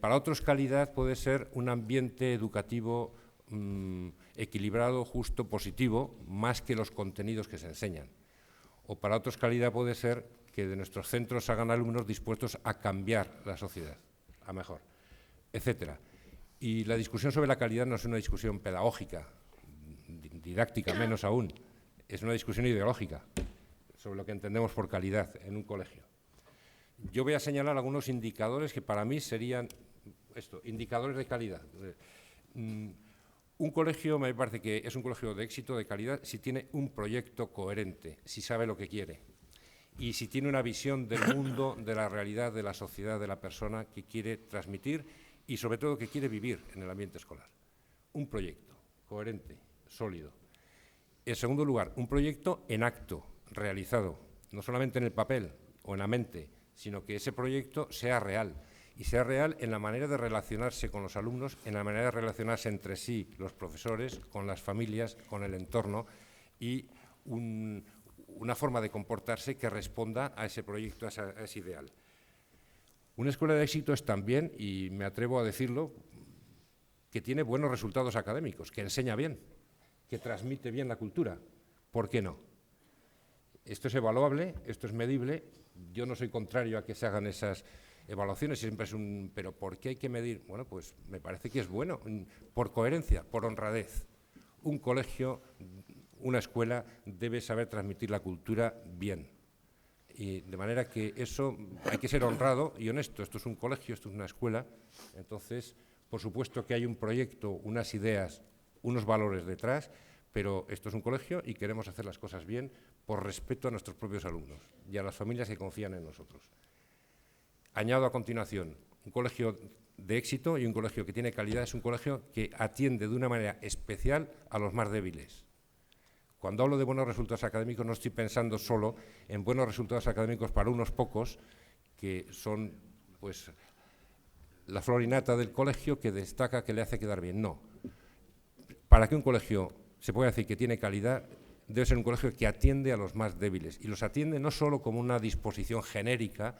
Para otros calidad puede ser un ambiente educativo equilibrado, justo, positivo, más que los contenidos que se enseñan. O para otros calidad puede ser que de nuestros centros hagan alumnos dispuestos a cambiar la sociedad, a mejor, etcétera. Y la discusión sobre la calidad no es una discusión pedagógica, didáctica menos aún, es una discusión ideológica sobre lo que entendemos por calidad en un colegio. Yo voy a señalar algunos indicadores que para mí serían indicadores de calidad. Un colegio me parece que es un colegio de éxito, de calidad, si tiene un proyecto coherente, si sabe lo que quiere y si tiene una visión del mundo, de la realidad, de la sociedad, de la persona que quiere transmitir y sobre todo que quiere vivir en el ambiente escolar. Un proyecto coherente, sólido. En segundo lugar, un proyecto en acto, realizado, no solamente en el papel o en la mente, sino que ese proyecto sea real y sea real en la manera de relacionarse con los alumnos, en la manera de relacionarse entre sí los profesores, con las familias, con el entorno y una forma de comportarse que responda a ese proyecto, a ese ideal. Una escuela de éxito es también, y me atrevo a decirlo, que tiene buenos resultados académicos, que enseña bien, que transmite bien la cultura. ¿Por qué no? Esto es evaluable, esto es medible. Yo no soy contrario a que se hagan esas evaluaciones, siempre es pero ¿por qué hay que medir? Bueno, pues me parece que es bueno, por coherencia, por honradez. Un colegio, una escuela debe saber transmitir la cultura bien. Y de manera que eso hay que ser honrado y honesto. Esto es un colegio, esto es una escuela. Entonces, por supuesto que hay un proyecto, unas ideas, unos valores detrás, pero esto es un colegio y queremos hacer las cosas bien por respeto a nuestros propios alumnos y a las familias que confían en nosotros. Añado a continuación, un colegio de éxito y un colegio que tiene calidad es un colegio que atiende de una manera especial a los más débiles. Cuando hablo de buenos resultados académicos no estoy pensando solo en buenos resultados académicos para unos pocos que son pues la flor y nata del colegio que destaca, que le hace quedar bien. No. Para que un colegio se pueda decir que tiene calidad, debe ser un colegio que atiende a los más débiles. Y los atiende no solo como una disposición genérica,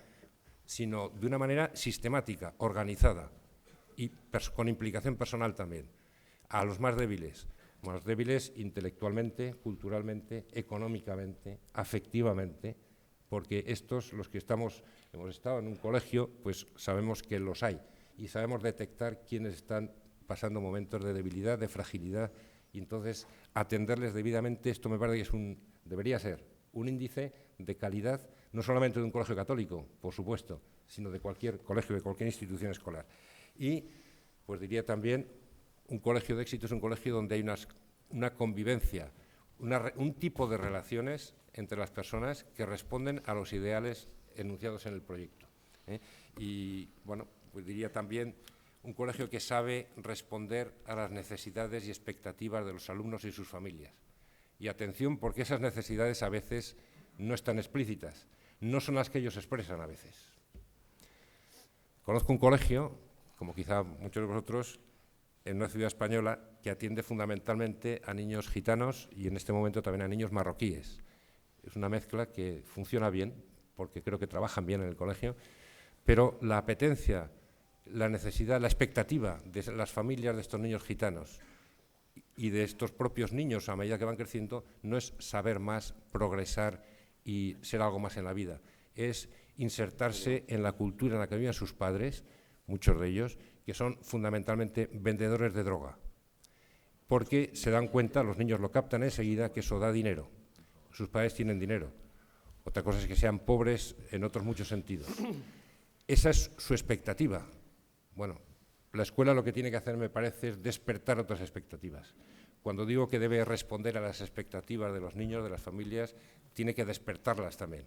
sino de una manera sistemática, organizada y con implicación personal también. A los más débiles intelectualmente, culturalmente, económicamente, afectivamente, porque estos, los que hemos estado en un colegio, pues sabemos que los hay y sabemos detectar quiénes están pasando momentos de debilidad, de fragilidad, y entonces atenderles debidamente. Esto me parece que debería ser un índice de calidad, no solamente de un colegio católico, por supuesto, sino de cualquier colegio, de cualquier institución escolar. Y, pues diría también, un colegio de éxito es un colegio donde hay una convivencia, un tipo de relaciones entre las personas que responden a los ideales enunciados en el proyecto. Y, bueno, pues diría también un colegio que sabe responder a las necesidades y expectativas de los alumnos y sus familias. Y atención, porque esas necesidades a veces no están explícitas, no son las que ellos expresan a veces. Conozco un colegio, como quizá muchos de vosotros, en una ciudad española que atiende fundamentalmente a niños gitanos y en este momento también a niños marroquíes. Es una mezcla que funciona bien, porque creo que trabajan bien en el colegio, pero la apetencia, la necesidad, la expectativa de las familias de estos niños gitanos y de estos propios niños a medida que van creciendo no es saber más, progresar y ser algo más en la vida, es insertarse en la cultura en la que viven sus padres, muchos de ellos, que son fundamentalmente vendedores de droga, porque se dan cuenta, los niños lo captan enseguida, que eso da dinero, sus padres tienen dinero. Otra cosa es que sean pobres en otros muchos sentidos. Esa es su expectativa. Bueno, la escuela lo que tiene que hacer, me parece, es despertar otras expectativas. Cuando digo que debe responder a las expectativas de los niños, de las familias, tiene que despertarlas también.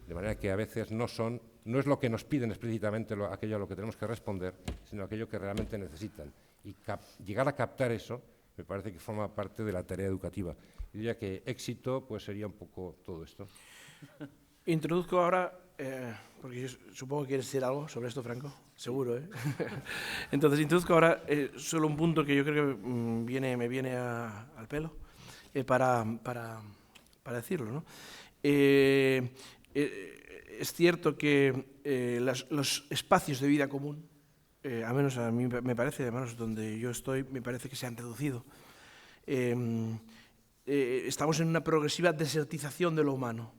De manera que a veces no es lo que nos piden explícitamente aquello a lo que tenemos que responder, sino aquello que realmente necesitan. Y llegar a captar eso me parece que forma parte de la tarea educativa. Y diría que éxito pues sería un poco todo esto. Introduzco ahora, porque yo supongo que quieres decir algo sobre esto, Franco, seguro, ¿eh? Entonces introduzco ahora solo un punto que yo creo que me viene al pelo para decirlo, ¿no? Es cierto que los espacios de vida común, al menos a mí me parece, además donde yo estoy, me parece que se han reducido. Estamos en una progresiva desertización de lo humano,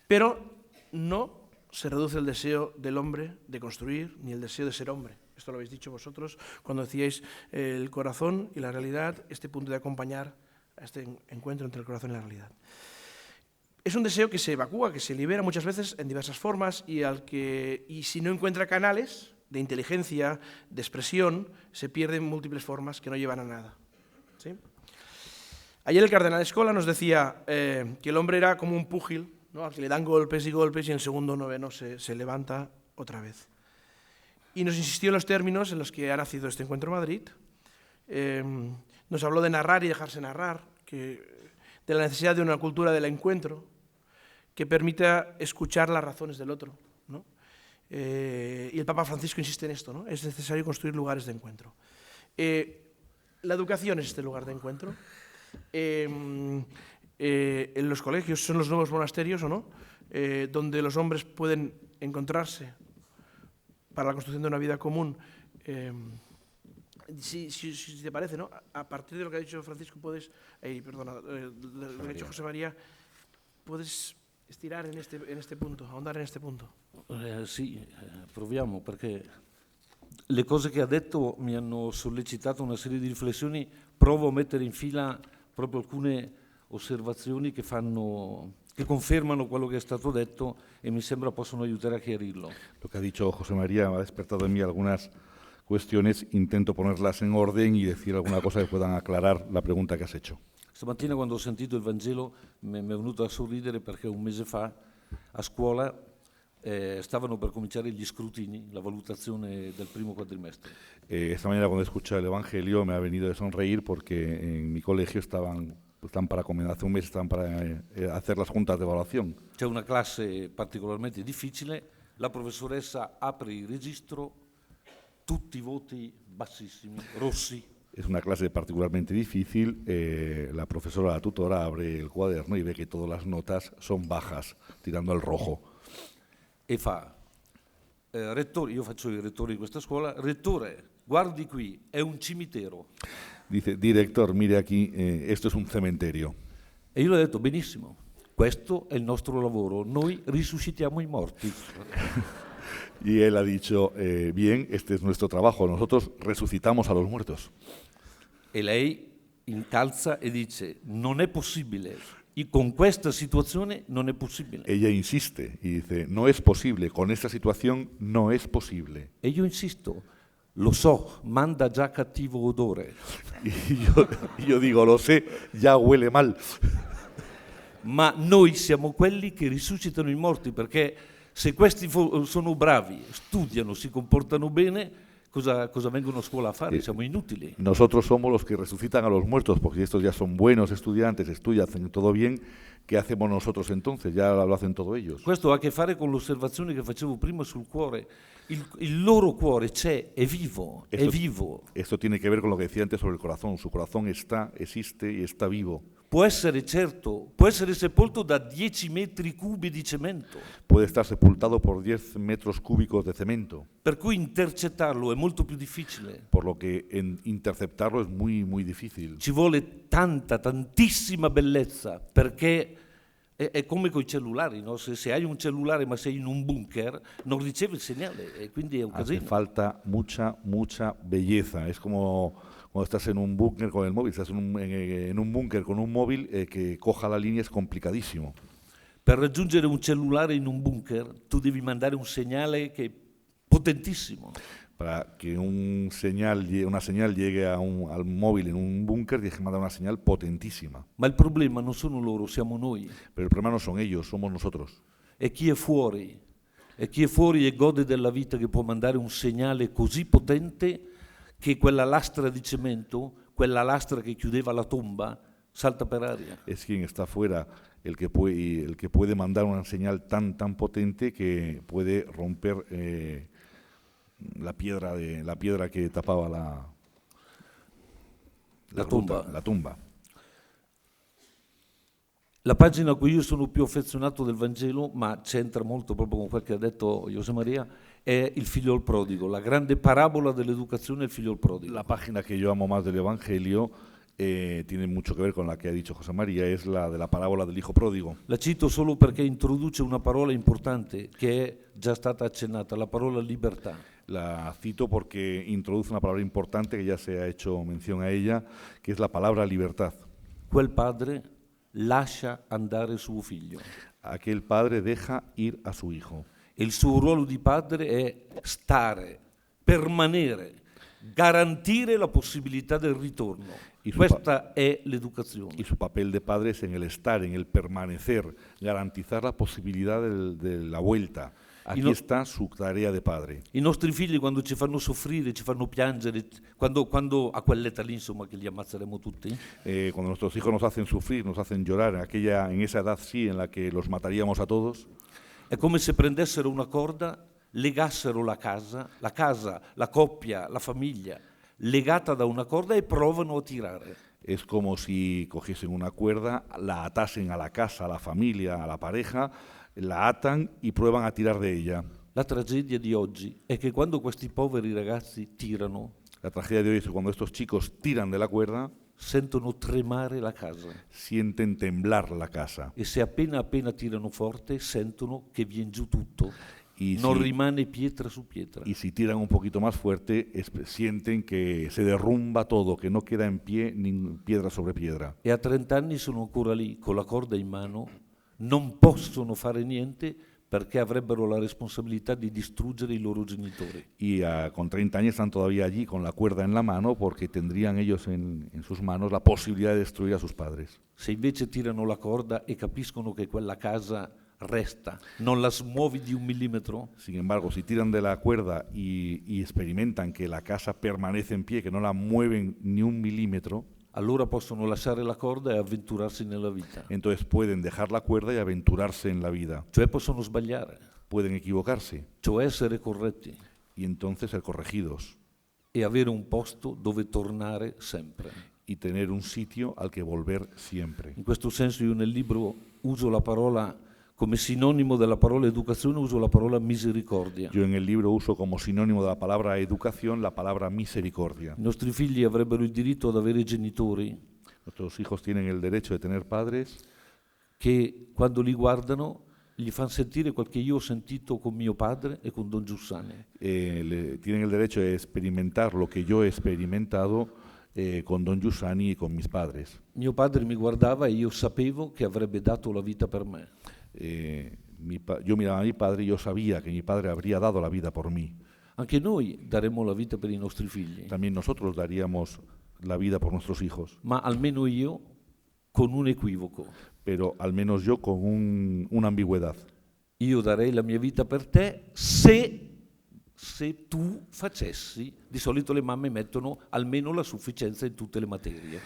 pero no se reduce el deseo del hombre de construir, ni el deseo de ser hombre. Esto lo habéis dicho vosotros cuando decíais el corazón y la realidad, este punto de acompañar a este encuentro entre el corazón y la realidad. Es un deseo que se evacúa, que se libera muchas veces en diversas formas y si no encuentra canales de inteligencia, de expresión, se pierde en múltiples formas que no llevan a nada. ¿Sí? Ayer el cardenal Scola nos decía que el hombre era como un púgil, ¿no? Al que le dan golpes y golpes y en el segundo noveno se levanta otra vez. Y nos insistió en los términos en los que ha nacido este encuentro en Madrid. Nos habló de narrar y dejarse narrar, de la necesidad de una cultura del encuentro que permita escuchar las razones del otro, ¿no? Y el Papa Francisco insiste en esto, ¿no? Es necesario construir lugares de encuentro. La educación es este lugar de encuentro. En los colegios son los nuevos monasterios, ¿o no? Donde los hombres pueden encontrarse para la construcción de una vida común. Si te parece, ¿no? A partir de lo que ha dicho Francisco, puedes, lo que ha dicho José María, puedes estirar en este punto, ahondar en este punto. Sì, proviamo, perché le cose che ha detto mi hanno sollecitato una serie di riflessioni. Provo a mettere in fila proprio alcune osservazioni che confermano quello che è stato detto e mi sembra possono aiutare a chiarirlo. Lo que ha dicho José María ha despertado en mí algunas cuestiones, intento ponerlas en orden y decir alguna cosa que puedan aclarar la pregunta que has hecho. Stamattina quando ho sentito il Vangelo mi è venuto a sorridere perché un mese fa a scuola stavano per cominciare gli scrutini, la valutazione del primo quadrimestre. Esta mañana cuando he escuchado el Evangelio me ha venido de sonreír porque en mi colegio están para hace un mes están para hacer las juntas de evaluación. C'è una classe particolarmente difficile, la professoressa apre il registro, tutti voti bassissimi, rossi. Es una clase particularmente difícil, la profesora, la tutora, abre el cuaderno y ve que todas las notas son bajas, tirando al rojo. E fa, rettore, io faccio il rettore di questa scuola, rettore, guardi qui, è un cimitero. Dice, director, mire aquí, esto es un cementerio. E io le ho detto, benissimo, questo è il nostro lavoro, noi risuscitiamo i morti. Y él ha dicho, bien, este es nuestro trabajo, nosotros resucitamos a los muertos. E lei incalza e dice, non è possibile, con questa situazione non è possibile. Ella insiste y dice, no es posible, con esta situación no es posible. E io insisto, lo so, manda già cattivo odore. Y yo digo, lo sé, ya huele mal. Ma noi siamo quelli che risuscitano i morti, perché se questi sono bravi, studiano, si comportano bene, cosa vengono a scuola a fare? Siamo inutili. Nosotros somos los que resucitan a los muertos, porque si estos ya son buenos estudiantes, estudian, hacen todo bien, ¿qué hacemos nosotros entonces? Ya lo hacen todos ellos. Questo ha a che fare con l'osservazione che facevo prima sul cuore. Il loro cuore c'è, è vivo, è vivo. Esto tiene que ver con lo que decía antes sobre el corazón. Su corazón está, existe y está vivo. Può essere, certo, può essere sepolto da 10 metri cubi di cemento. Puede estar sepultado por 10 metros cúbicos de cemento. Per cui intercettarlo è molto più difficile. Por lo que interceptarlo es muy, muy difícil. Ci vuole tantissima bellezza, perché è come con i cellulari, no? Se hai un cellulare ma sei in un bunker, non ricevi il segnale e quindi è un Hace casino. falta mucha belleza. Es como cuando estás en un búnker con el móvil, estás en un búnker con un móvil que coja la línea, es complicadísimo. Per raggiungere un cellulare in un bunker tu devi mandare un segnale che è potentissimo. Para que una señal llegue al móvil en un búnker, tienes que mandar una señal potentísima. Ma il problema non sono loro, siamo noi. Pero el problema no son ellos, somos nosotros. E chi è fuori e gode della vita che può mandare un segnale così potente che quella lastra di cemento, quella lastra che chiudeva la tomba, salta per aria. Es quien está fuera el que puede mandar una señal tan potente que puede romper la piedra que tapaba la tumba. La pagina a cui io sono più affezionato del Vangelo, ma c'entra molto proprio con quel che ha detto José María, è il figlio prodigo, la grande parabola dell'educazione, il figlio prodigo. La página que yo amo más del Evangelio tiene mucho que ver con la que ha dicho José María, es la de la parábola del hijo pródigo. La cito solo perché introduce una parola importante che è già stata accennata, la parola libertà. La cito porque introduce una palabra importante que ya se ha hecho mención a ella, que es la palabra libertad. Quel padre lascia andare suo figlio. Aquel padre deja ir a su hijo. E il suo ruolo di padre è stare, permanere, garantire la possibilità del ritorno. Questa è l'educazione. Y su papel de padre es en el estar, en el permanecer, garantizar la posibilidad de la vuelta. Aquí está su tarea de padre. I nostri figli quando ci fanno soffrire, ci fanno piangere, quando a quell'età lì insomma che li ammazzeremo tutti. Cuando nuestros hijos nos hacen sufrir, nos hacen llorar, en esa edad sí en la que los mataríamos a todos. È come se prendessero una corda legassero la casa, la coppia, la famiglia, legata da una corda e provano a tirare. Es como si cogiesen una cuerda, la atasen a la casa, a la familia, a la pareja, la atan y prueban a tirar de ella. La tragedia di oggi è che quando questi poveri ragazzi tirano, La tragedia de hoy es que cuando estos chicos tiran de la cuerda, sentono tremare la casa sienten temblar la casa. e se appena tirano forte sentono che viene giù tutto, Y non si, rimane pietra su pietra. y si tiran un poquito más fuerte, sienten que se derrumba todo, que no queda en pie ni piedra sobre piedra. E a 30 anni sono ancora lì con la corda in mano, non possono fare niente perché avrebbero la responsabilità di distruggere i loro genitori. Y con 30 años están todavía allí con la cuerda en la mano porque tendrían ellos en sus manos la posibilidad de destruir a sus padres. Se invece tirano la corda e capiscono che quella casa resta, non la smuovi di 1 millimetro, Sin embargo, si tiran de la cuerda y experimentan que la casa permanece en pie, que no la mueven ni 1 milímetro, allora possono lasciare la corda e avventurarsi nella vita. entonces pueden dejar la cuerda y aventurarse en la vida. Cioè possono sbagliare, Pueden equivocarse cioè essere corretti y entonces ser corregidos e avere un posto dove tornare sempre. y tener un sitio al que volver siempre. In questo senso io nel libro uso la parola, come sinonimo della parola educazione, uso la parola misericordia. Yo en el libro uso como sinónimo de la palabra educación la palabra misericordia. I nostri figli avrebbero il diritto ad avere genitori Nuestros hijos tienen el derecho de tener padres che quando li guardano gli fanno sentire quel che io ho sentito con mio padre e con Don Giussani. tienen el derecho de experimentar lo que yo he experimentado con Don Giussani y con mis padres. Mio padre mi guardava e io sapevo che avrebbe dato la vita per me. Yo miraba a mi padre y yo sabía que mi padre habría dado la vida por mí. Anche noi daremo la vita per i nostri figli, También nosotros daríamos la vida por nuestros hijos, ma almeno io con un equivoco. pero al menos yo con una ambigüedad. Io darei la mia vita per te se tu facessi, di solito le mamme mettono almeno la sufficienza in tutte le materie.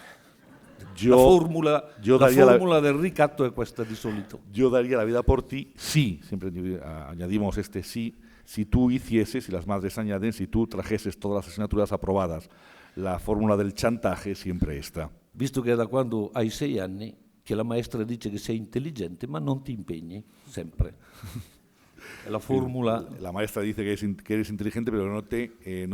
La formula del ricatto è questa di solito. Yo daría la vida por ti, sí, siempre añadimos este sí, si tú hicieses, y las madres añaden, si tú trajeses todas las asignaturas aprobadas. La fórmula del chantaje siempre está. Visto che è da quando hai 6 anni che la maestra dice che sei intelligente, ma non ti impegni, sempre. È la formula. La maestra dice que eres inteligente, pero no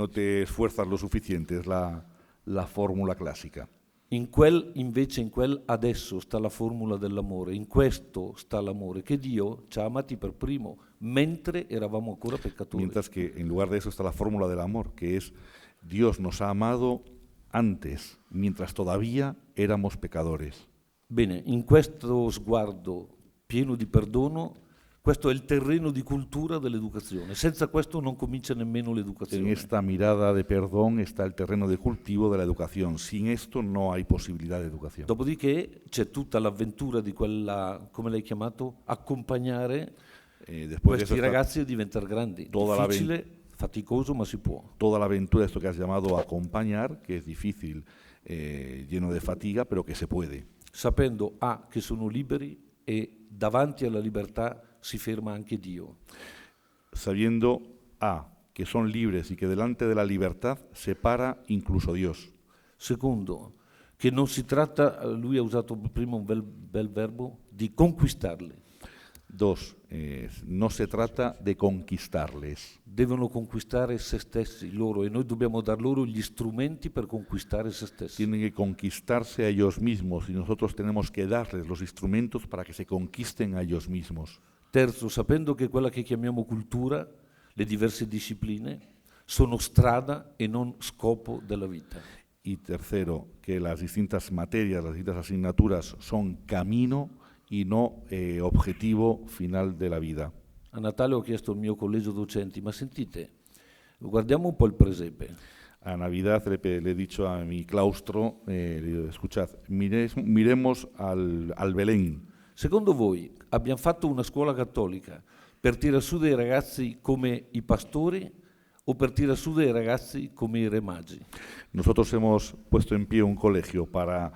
te esfuerzas lo suficiente, es la fórmula clásica. Invece in quel adesso sta la formula dell'amore, in questo sta l'amore, che Dio ci ha amati per primo, mentre eravamo ancora peccatori. Mientras que en lugar de eso está la fórmula del amor, que es Dios nos ha amado antes, mientras todavía éramos pecadores. Bene, in questo sguardo pieno di perdono, questo è il terreno di cultura dell'educazione. Senza questo non comincia nemmeno l'educazione. En esta mirada de perdón está el terreno de cultivo de la educación. Sin esto no hay posibilidad de educación. Dopodiché c'è tutta l'avventura di quella, come l'hai chiamato, accompagnare questi ragazzi a diventare grandi. Difficile, faticoso, ma si può. Toda la aventura, esto que has llamado acompañar, que es difícil, lleno de fatiga, pero que se puede. Sapendo che sono liberi e davanti alla libertà si ferma anche Dio. Sabiendo que son libres y que delante de la libertad se para incluso Dios. Secondo, che non si tratta, lui ha usato prima un bel verbo, di conquistarli. 2, no se trata de conquistarles. Devono conquistare se stessi loro e noi dobbiamo dar loro gli strumenti per conquistare se stessi. Tienen que conquistarse a ellos mismos y nosotros tenemos que darles los instrumentos para que se conquisten a ellos mismos. Terzo, sapendo che quella che chiamiamo cultura, le diverse discipline, sono strada e non scopo della vita. Y tercero, que las distintas materias, las distintas asignaturas son camino y no objetivo final de la vida. A Natale ho chiesto al mio collegio docenti, ma sentite, guardiamo un po' il presepe. A Navidad le he dicho a mi claustro, escuchad, miremos al Belén. Secondo voi abbiamo fatto una scuola cattolica per tirare su dei ragazzi come i pastori o per tirare su dei ragazzi come i re magi? Nosotros hemos puesto en pie un colegio para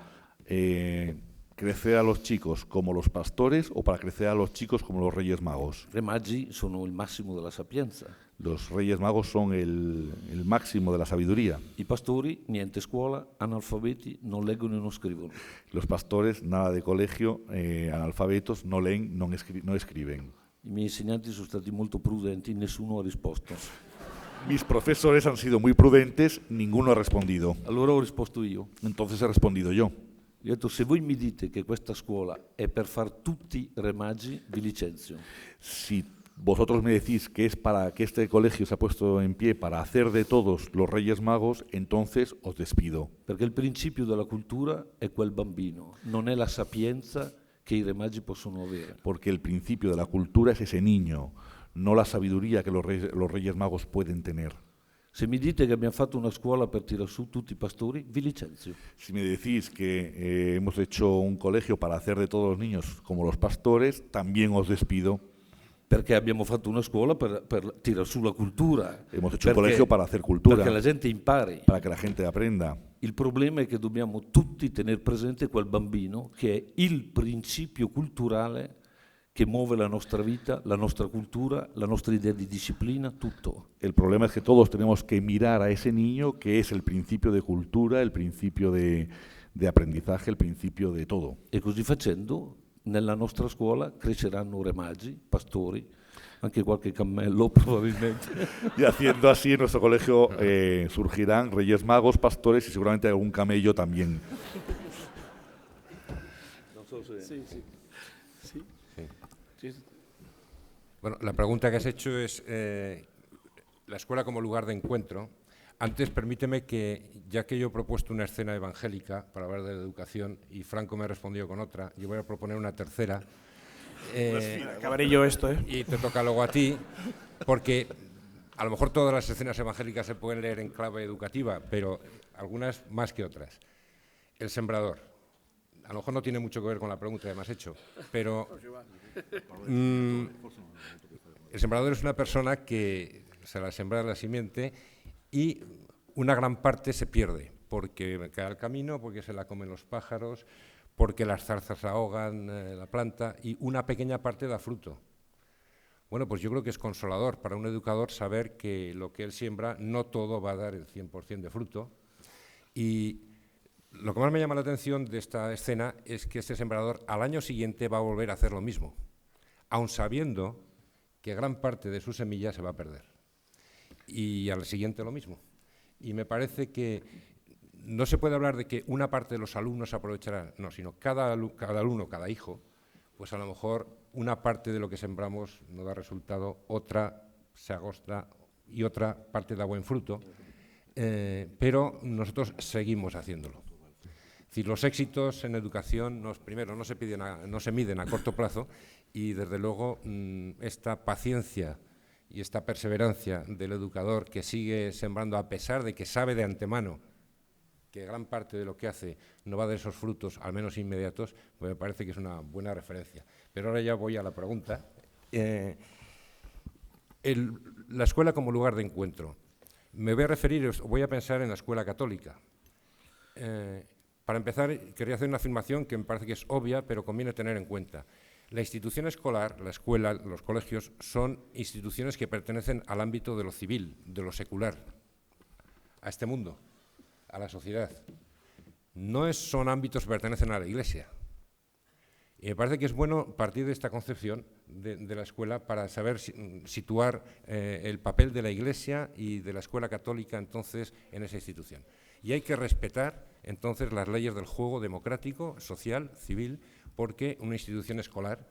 crecer a los chicos como los pastores o para crecer a los chicos como los Reyes Magos? I Maggi sono il massimo della sapienza. Los Reyes Magos son el máximo de la sabiduría. I pastori, niente scuola, analfabeti, non leggono e non scrivono. Los pastores, nada de colegio, analfabetos, no leen, no escriben. I miei insegnanti sono stati molto prudenti, nessuno ha risposto. Mis profesores han sido muy prudentes, ninguno ha respondido. Allora ho risposto io. Entonces he respondido yo. Io ho detto, se voi mi dite che questa scuola è per far tutti re magi, vi licenzio. Si vosotros me decís que es para que este colegio se ha puesto en pie para hacer de todos los Reyes Magos, entonces os despido. Perché il principio della cultura è quel bambino, non è la sapienza che i re magi possono avere. Porque el principio de la cultura es ese niño, no la sabiduría que los Reyes Magos pueden tener. Se mi dite che abbiamo fatto una scuola per tirare su tutti i pastori, vi licenzio. Si me decís que hemos hecho un colegio para hacer de todos los niños como los pastores, también os despido. Perché abbiamo fatto una scuola per tirare su la cultura. Hemos hecho un colegio para hacer cultura, Perché la gente impari. para que la gente aprenda. Il problema è che dobbiamo tutti tenere presente quel bambino che è il principio culturale che muove la nostra vita, la nostra cultura, la nostra idea di disciplina, tutto. El problema es que todos tenemos que mirar a ese niño que es el principio de cultura, el principio de aprendizaje, el principio de todo. E così facendo, nella nostra scuola cresceranno re magi, pastori, anche qualche cammello probabilmente. Y haciendo así en nuestro colegio surgirán Reyes Magos, pastores y seguramente algún camello también. Bueno, la pregunta que has hecho es la escuela como lugar de encuentro. Antes, permíteme que, ya que yo he propuesto una escena evangélica para hablar de la educación y Franco me ha respondido con otra, yo voy a proponer una tercera. Acabaré yo esto, ¿eh? Y te toca luego a ti, porque a lo mejor todas las escenas evangélicas se pueden leer en clave educativa, pero algunas más que otras. El sembrador. A lo mejor no tiene mucho que ver con la pregunta que me has hecho, pero el sembrador es una persona que se la sembra la simiente y una gran parte se pierde, porque cae al camino, porque se la comen los pájaros, porque las zarzas ahogan la planta y una pequeña parte da fruto. Bueno, pues yo creo que es consolador para un educador saber que lo que él siembra no todo va a dar el 100% de fruto. Y lo que más me llama la atención de esta escena es que este sembrador al año siguiente va a volver a hacer lo mismo, aun sabiendo que gran parte de su semilla se va a perder. Y al siguiente lo mismo. Y me parece que no se puede hablar de que una parte de los alumnos aprovecharán, no, sino cada alumno, cada hijo, pues a lo mejor una parte de lo que sembramos no da resultado, otra se agosta y otra parte da buen fruto, pero nosotros seguimos haciéndolo. Es decir, los éxitos en educación, primero, no se miden a corto plazo y, desde luego, esta paciencia y esta perseverancia del educador que sigue sembrando a pesar de que sabe de antemano que gran parte de lo que hace no va a dar esos frutos, al menos inmediatos, pues me parece que es una buena referencia. Pero ahora ya voy a la pregunta. La escuela como lugar de encuentro. Me voy a referir, voy a pensar en la escuela católica. Para empezar, quería hacer una afirmación que me parece que es obvia, pero conviene tener en cuenta. La institución escolar, la escuela, los colegios, son instituciones que pertenecen al ámbito de lo civil, de lo secular, a este mundo, a la sociedad. No son ámbitos que pertenecen a la Iglesia. Y me parece que es bueno partir de esta concepción de la escuela para saber situar el papel de la Iglesia y de la escuela católica entonces en esa institución. Y hay que respetar entonces las leyes del juego democrático, social, civil, porque una institución escolar,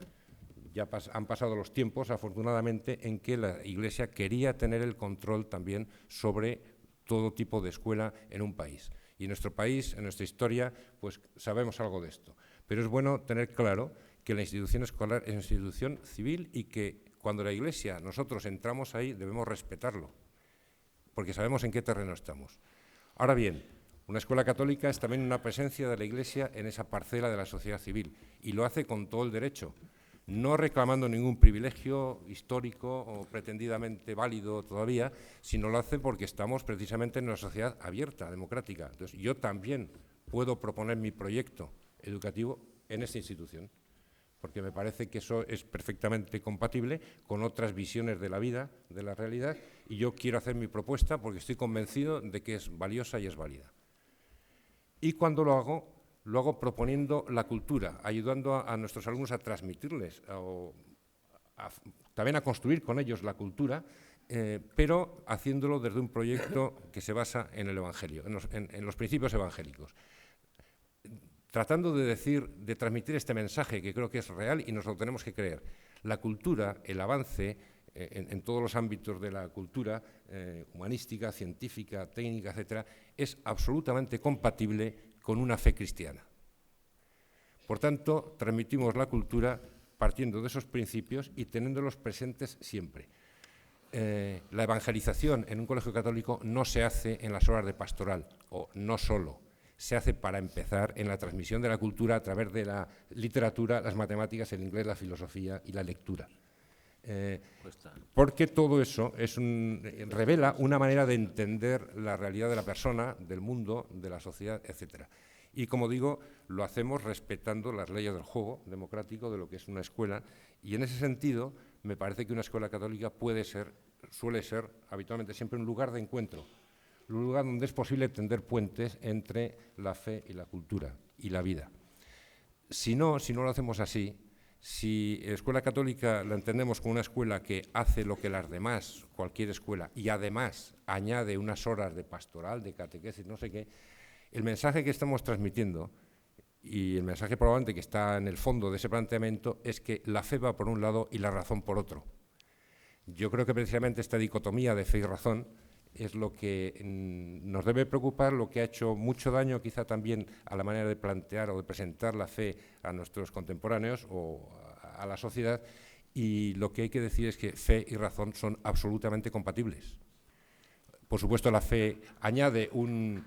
ya han pasado los tiempos, afortunadamente, en que la Iglesia quería tener el control también sobre todo tipo de escuela en un país. Y en nuestro país, en nuestra historia, pues sabemos algo de esto. Pero es bueno tener claro que la institución escolar es una institución civil y que cuando la Iglesia, nosotros entramos ahí, debemos respetarlo, porque sabemos en qué terreno estamos. Ahora bien, una escuela católica es también una presencia de la Iglesia en esa parcela de la sociedad civil y lo hace con todo el derecho, no reclamando ningún privilegio histórico o pretendidamente válido todavía, sino lo hace porque estamos precisamente en una sociedad abierta, democrática. Entonces, yo también puedo proponer mi proyecto educativo en esta institución, porque me parece que eso es perfectamente compatible con otras visiones de la vida, de la realidad, y yo quiero hacer mi propuesta porque estoy convencido de que es valiosa y es válida. Y cuando lo hago proponiendo la cultura, ayudando a nuestros alumnos a transmitirles, también a construir con ellos la cultura, pero haciéndolo desde un proyecto que se basa en el Evangelio, en los principios evangélicos. Tratando de transmitir este mensaje que creo que es real y nos lo tenemos que creer. La cultura, el avance en todos los ámbitos de la cultura, humanística, científica, técnica, etcétera, es absolutamente compatible con una fe cristiana. Por tanto, transmitimos la cultura partiendo de esos principios y teniéndolos presentes siempre. La evangelización en un colegio católico no se hace en las horas de pastoral, o no solo. Se hace, para empezar, en la transmisión de la cultura a través de la literatura, las matemáticas, el inglés, la filosofía y la lectura. Porque todo eso revela una manera de entender la realidad de la persona, del mundo, de la sociedad, etc. Y, como digo, lo hacemos respetando las leyes del juego democrático de lo que es una escuela, y en ese sentido me parece que una escuela católica suele ser habitualmente siempre un lugar de encuentro, un lugar donde es posible tender puentes entre la fe y la cultura y la vida. Si no lo hacemos así, si escuela católica la entendemos como una escuela que hace lo que las demás, cualquier escuela, y además añade unas horas de pastoral, de catequesis, no sé qué, el mensaje que estamos transmitiendo, y el mensaje probablemente que está en el fondo de ese planteamiento, es que la fe va por un lado y la razón por otro. Yo creo que precisamente esta dicotomía de fe y razón es lo que nos debe preocupar, lo que ha hecho mucho daño quizá también a la manera de plantear o de presentar la fe a nuestros contemporáneos o a la sociedad, y lo que hay que decir es que fe y razón son absolutamente compatibles. Por supuesto, la fe añade un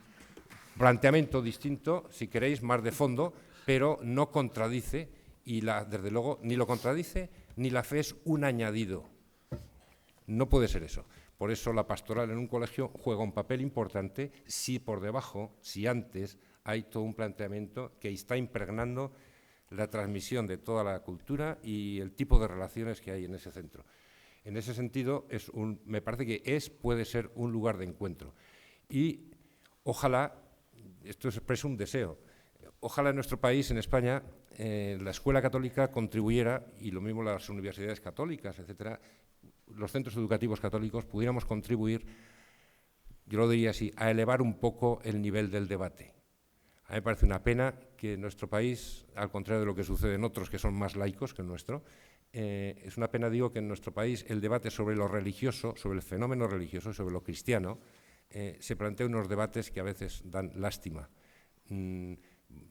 planteamiento distinto, si queréis, más de fondo, pero no contradice, y desde luego ni lo contradice ni la fe es un añadido. No puede ser eso. Por eso la pastoral en un colegio juega un papel importante si por debajo, si antes, hay todo un planteamiento que está impregnando la transmisión de toda la cultura y el tipo de relaciones que hay en ese centro. En ese sentido, me parece que puede ser un lugar de encuentro. Y ojalá, esto es un deseo, ojalá en nuestro país, en España, la escuela católica contribuyera, y lo mismo las universidades católicas, etcétera, los centros educativos católicos, pudiéramos contribuir, yo lo diría así, a elevar un poco el nivel del debate. A mí me parece una pena que en nuestro país, al contrario de lo que sucede en otros que son más laicos que el nuestro, es una pena, digo, que en nuestro país el debate sobre lo religioso, sobre el fenómeno religioso, sobre lo cristiano, se plantean unos debates que a veces dan lástima.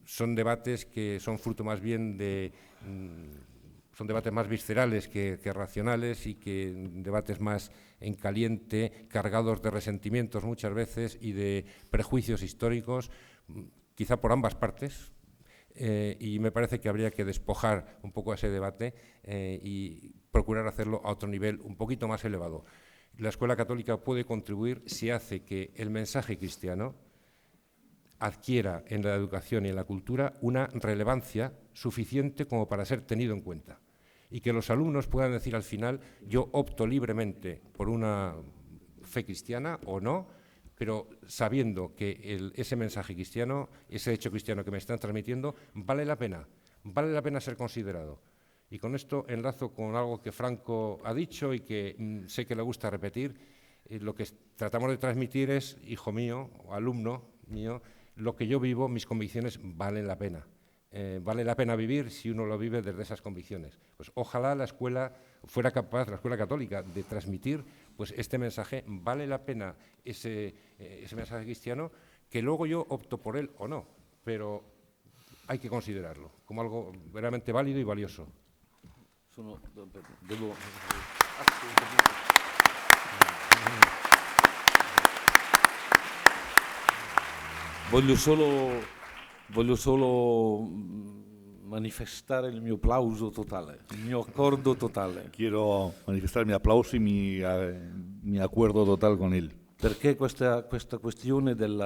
Son debates que son fruto más bien de... son debates más viscerales que racionales, y que debates más en caliente, cargados de resentimientos muchas veces y de prejuicios históricos, quizá por ambas partes, y me parece que habría que despojar un poco ese debate y procurar hacerlo a otro nivel un poquito más elevado. La escuela católica puede contribuir si hace que el mensaje cristiano adquiera en la educación y en la cultura una relevancia suficiente como para ser tenido en cuenta, y que los alumnos puedan decir al final: yo opto libremente por una fe cristiana o no, pero sabiendo que ese mensaje cristiano, ese hecho cristiano que me están transmitiendo, vale la pena ser considerado. Y con esto enlazo con algo que Franco ha dicho y que sé que le gusta repetir. Lo que tratamos de transmitir es: hijo mío, o alumno mío, lo que yo vivo, mis convicciones valen la pena. Vale la pena vivir si uno lo vive desde esas convicciones. Pues ojalá la escuela fuera capaz, la escuela católica, de transmitir pues este mensaje. Vale la pena ese mensaje cristiano, que luego yo opto por él o no, pero hay que considerarlo como algo verdaderamente válido y valioso. Voglio solo manifestare il mio applauso totale, il mio accordo totale. Quiero manifestar mi aplauso y mi acuerdo total con él. Perché questa questione del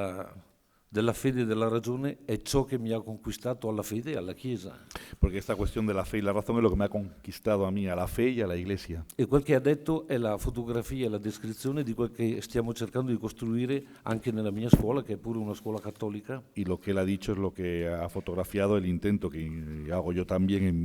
della fede e della ragione è ciò che mi ha conquistato alla fede e alla Chiesa. Porque esta cuestión de la fe y la razón es lo que me ha conquistado a mí, a la fe y a la Iglesia. E quel che ha detto è la fotografia e la descrizione di quel che stiamo cercando di costruire anche nella mia scuola, che è pure una scuola cattolica. Y lo que él ha dicho es lo que ha fotografiato el intento que hago yo también en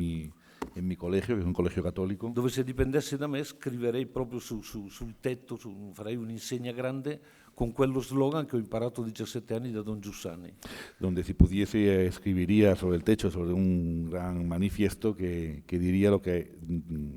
mi colegio, que es un colegio católico. Dove se dipendesse da me scriverei proprio sul tetto, farei un'insegna grande con quello slogan che ho imparato a 17 anni da Don Giussani. Donde si pudiese escribiría sobre el techo, sobre un gran manifiesto que diría lo que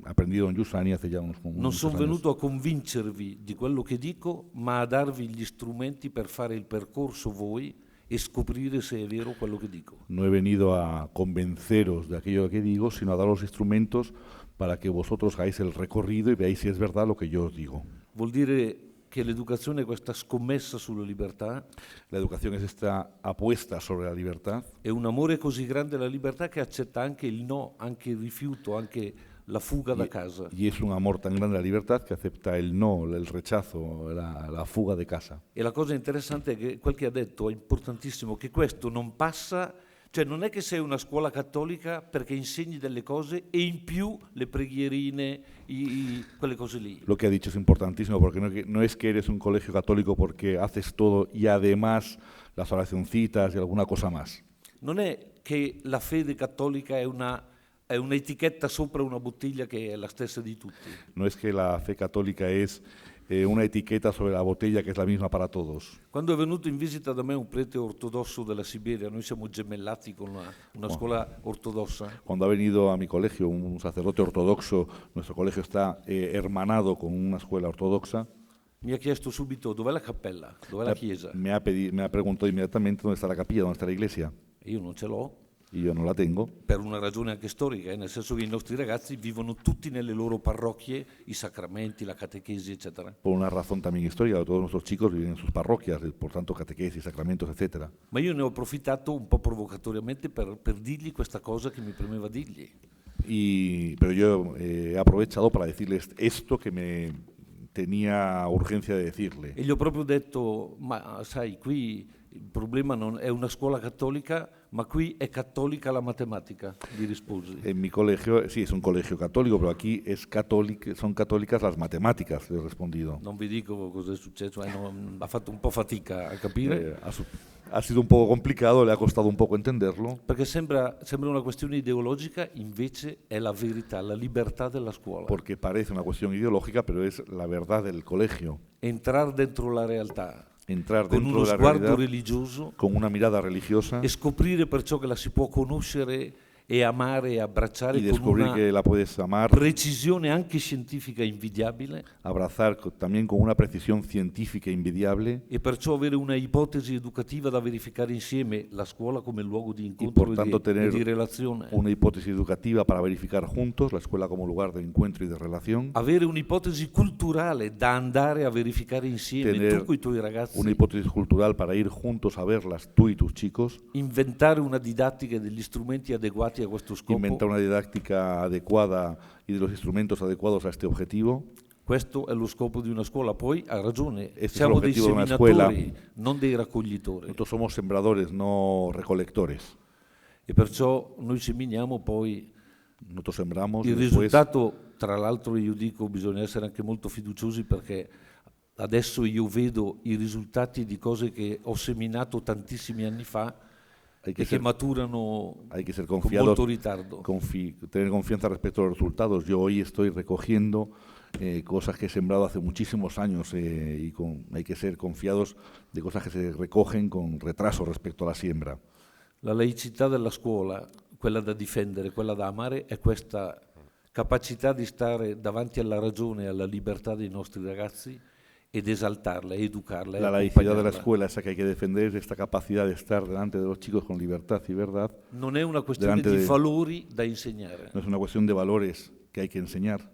ha aprendido Don Giussani hace ya unos Non sono años. venuto a convincervi di quello che dico, ma a darvi gli strumenti per fare il percorso voi e scoprire se è vero quello che dico. No he venido a convenceros de aquello que digo, sino a dar los instrumentos para que vosotros hagáis el recorrido y veáis si es verdad lo que yo os digo. Vuol dire che l'educazione è questa scommessa sulla libertà, La educación es esta apuesta sobre la libertad. è un amore così grande alla libertà che accetta anche il no, anche il rifiuto, anche la fuga da casa. Y es un amor tan grande a la libertad que acepta el no, el rechazo, la fuga de casa. E la cosa interessante è che quel che ha detto è importantissimo, che questo non passa, cioè non è che sei una scuola cattolica perché insegni delle cose e in più le preghierine, quelle cose lì. Lo que ha dicho es importantísimo porque no es que eres un colegio católico porque haces todo y además las oracioncitas y alguna cosa más. Non è che la fede cattolica è un'etichetta sopra una bottiglia che è la stessa di tutti. No es que la fe católica es una etiqueta sobre la botella que es la misma para todos. Quando è venuto in visita da me un prete ortodosso della Siberia, noi siamo gemellati con una scuola ortodossa, Cuando ha venido a mi colegio un sacerdote ortodoxo, nuestro colegio está hermanado con una escuela ortodoxa, mi ha chiesto subito dov'è la cappella, dov'è la chiesa. me ha preguntado inmediatamente dónde está la capilla, dónde está la iglesia. E io non ce l'ho, Y yo no la tengo, per una ragione anche storica, nel senso che i nostri ragazzi vivono tutti nelle loro parrocchie, i sacramenti, la catechesi, eccetera. por una razón también histórica. Todos nuestros chicos viven en sus parroquias, y por tanto catequesis, sacramentos, etcétera. Ma io ne ho approfittato un po' provocatoriamente per dirgli questa cosa che mi premeva dirgli. Pero yo he aprovechado para decirles esto que me tenía urgencia de decirle. E gli ho proprio detto, ma sai, qui il problema non è una scuola cattolica, ma qui è cattolica la matematica, gli risposi. En mi colegio, sí, es un colegio católico, pero aquí son católicas las matemáticas, le he respondido. Non vi dico cosa è successo, ha fatto un po' fatica a capire, Ha sido un poco complicado, le ha costado un poco entenderlo, perché sembra una questione ideologica, invece è la verità, la libertà della scuola. porque parece una cuestión ideológica, pero es la verdad del colegio. Entrare dentro la realtà Entrar con dentro uno de la sguardo realidad religioso con una mirada religiosa e scoprire perciò che la si può conoscere e amare e abbracciare y con descubrir una que la puedes amar, precisione anche scientifica invidiabile abrazar también con una precisión científica invidiable e perciò avere una ipotesi educativa da verificare insieme, la scuola come luogo di y incontro por tanto e tener di relazione. una hipótesis educativa para verificar juntos la escuela como lugar de encuentro y de relación, Avere un'ipotesi culturale da andare a verificare insieme Tener tu con i tuoi ragazzi, una hipótesis cultural para ir juntos a verlas tú y tus chicos, inventare una didattica e degli strumenti adeguati a questo scopo. inventar una didáctica adecuada y de los instrumentos adecuados a este objetivo. Questo è lo scopo di una scuola. Poi ha ragione, Este siamo es el dei objetivo de una seminatori, non dei raccoglitori. Nosotros somos sembradores, no recolectores. E perciò noi seminiamo, poi Nosotros sembramos y il después risultato, tra l'altro io dico, bisogna essere anche molto fiduciosi perché adesso io vedo i risultati di cose che ho seminato tantissimi anni fa hay e que che ser, maturano hay que ser con confiados, molto ritardo. tener confianza respecto a los resultados. Yo hoy estoy recogiendo cosas que he sembrado hace muchísimos años hay que ser confiados de cosas que se recogen con retraso respecto a la siembra. La laicità della scuola, quella da difendere, quella da amare, è questa capacità di stare davanti alla ragione e alla libertà dei nostri ragazzi ed esaltarla, educarla e La laicidad de la accompagnarla. escuela, esa que hay que defender, es esta capacidad de estar delante de los chicos con libertad y verdad. Non è una questione Delante di de- valori da insegnare. No es una cuestión de valores que hay que enseñar.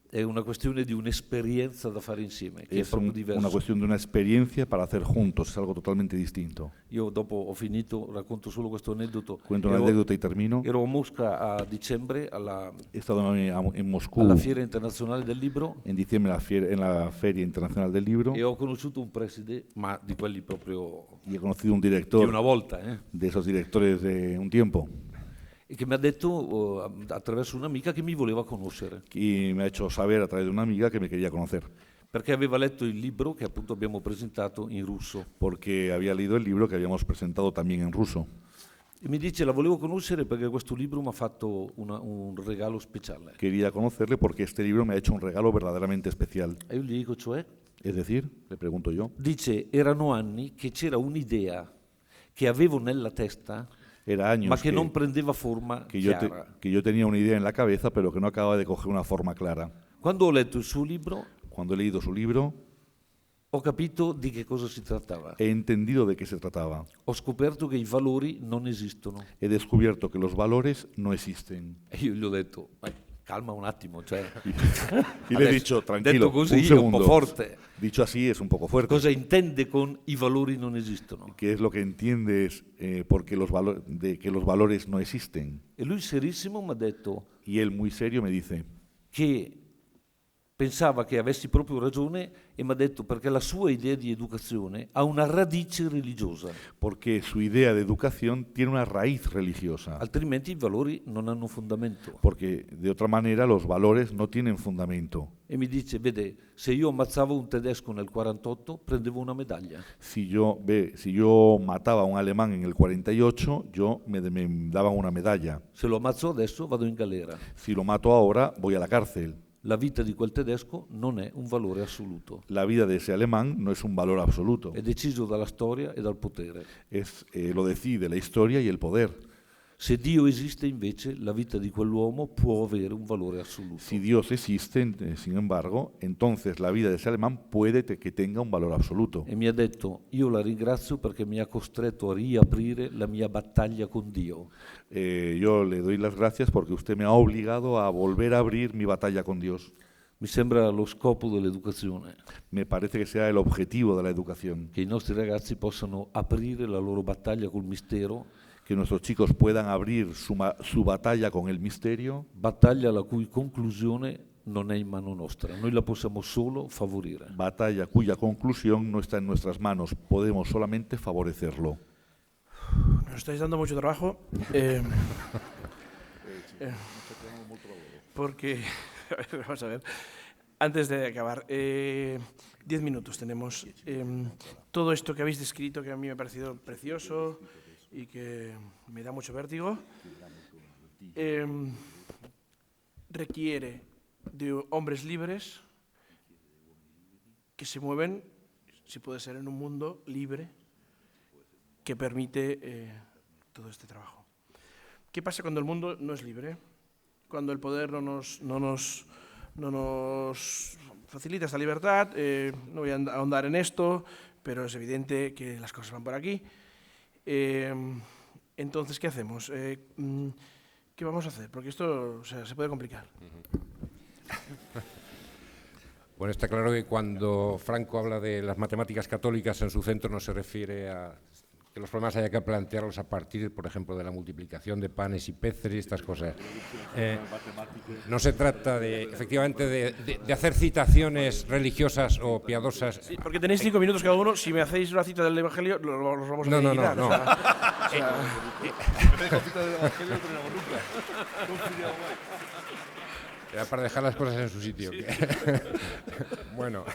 è una questione di un'esperienza da fare insieme, che è proprio diverso. Una cuestión de una experiencia para hacer juntos, es algo totalmente distinto. Io dopo ho finito, racconto solo questo aneddoto. Cuento una anécdota y termino. Ero a Mosca a dicembre He estado en Moscú alla Fiera Internazionale del Libro en diciembre en la Feria Internacional del Libro e ho conosciuto un preside, ma di quelli proprio y he conocido un di director una volta, de esos directores de un tiempo e che mi ha detto attraverso un'amica che mi voleva conoscere, y me ha hecho saber a través de una amiga que me quería conocer perché aveva letto il libro che appunto abbiamo presentato in russo. porque había leído el libro que habíamos presentado también en ruso. E mi dice, la volevo conoscere perché questo libro mi ha fatto un regalo speciale. Quería conocerle porque este libro me ha hecho un regalo verdaderamente especial. E io gli dico, cioè? Es decir, le pregunto yo, Dice, erano anni che c'era un'idea che avevo nella testa, era años ma che non prendeva forma que chiara. yo tenía una idea en la cabeza, pero que no acababa de coger una forma clara. Quando ho letto il suo libro, Cuando he leído su libro, ho capito di che cosa si trattava. he entendido de qué se trataba. Ho scoperto che i valori non esistono. He descubierto que los valores no existen. E io gli ho detto, calma un attimo, cioè, Y le he dicho, tranquilo, detto così un è un segundo. po' forte. Dicho así es un poco fuerte. Cosa intende con i valori non esistono? ¿Qué es lo que entiendes porque de que los valores no existen? E lui serissimo mi ha detto Y él muy serio me dice che pensava che avessi proprio ragione e mi ha detto perché la sua idea di educazione ha una radice religiosa, porque su idea de educación tiene una raíz religiosa, altrimenti i valori non hanno fondamento. porque de otra manera los valores no tienen fundamento. E mi dice, vede, se io ammazzavo un tedesco nel 48 prendevo una medaglia. Si yo mataba a un alemán en el 48, me daban una medalla. Se lo ammazzo adesso vado in galera. Si lo mato ahora, voy a la cárcel. La vita di quel tedesco non è un valore assoluto. La vida de ese alemán no es un valor absoluto. È deciso dalla storia e dal potere. Lo decide la historia y el poder. Se Dio esiste invece, la vita di quell'uomo può avere un valore assoluto. Si Dios existe, sin embargo, entonces la vida de ese alemán puede que tenga un valor absoluto. E mi ha detto, io la ringrazio perché mi ha costretto a riaprire la mia battaglia con Dio. Yo le doy las gracias porque usted me ha obligado a volver a abrir mi batalla con Dios. Mi sembra lo scopo dell'educazione, Me parece que sea el objetivo de la educación, che i nostri ragazzi possano aprire la loro battaglia col mistero, que nuestros chicos puedan abrir su batalla con el misterio, battaglia la cui conclusione non è in mano nostra, noi la possiamo solo favorire. batalla cuya conclusión no está en nuestras manos, podemos solamente favorecerlo. Nos estáis dando mucho trabajo. Porque, a ver, vamos a ver, antes de acabar, 10 minutos tenemos. Todo esto que habéis descrito, que a mí me ha parecido precioso y que me da mucho vértigo, requiere de hombres libres que se mueven, si puede ser, en un mundo libre que permite todo este trabajo. ¿Qué pasa cuando el mundo no es libre? Cuando el poder no nos facilita esta libertad. No voy a ahondar en esto, pero es evidente que las cosas van por aquí. Entonces, ¿qué hacemos? ¿Qué vamos a hacer? Porque esto, o sea, se puede complicar. Bueno, está claro que cuando Franco habla de las matemáticas católicas en su centro no se refiere a que los problemas haya que plantearlos a partir, por ejemplo, de la multiplicación de panes y peces y estas cosas. No se trata efectivamente de hacer citaciones religiosas o piadosas. Sí, porque tenéis 5 minutos cada uno. Si me hacéis una cita del Evangelio, los vamos a quitar. No. Era para dejar las cosas en su sitio. Sí. Bueno,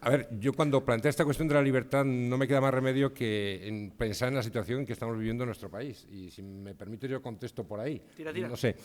a ver, yo cuando planteé esta cuestión de la libertad no me queda más remedio que pensar en la situación que estamos viviendo en nuestro país. Y si me permite yo contesto por ahí. Tira. No sé.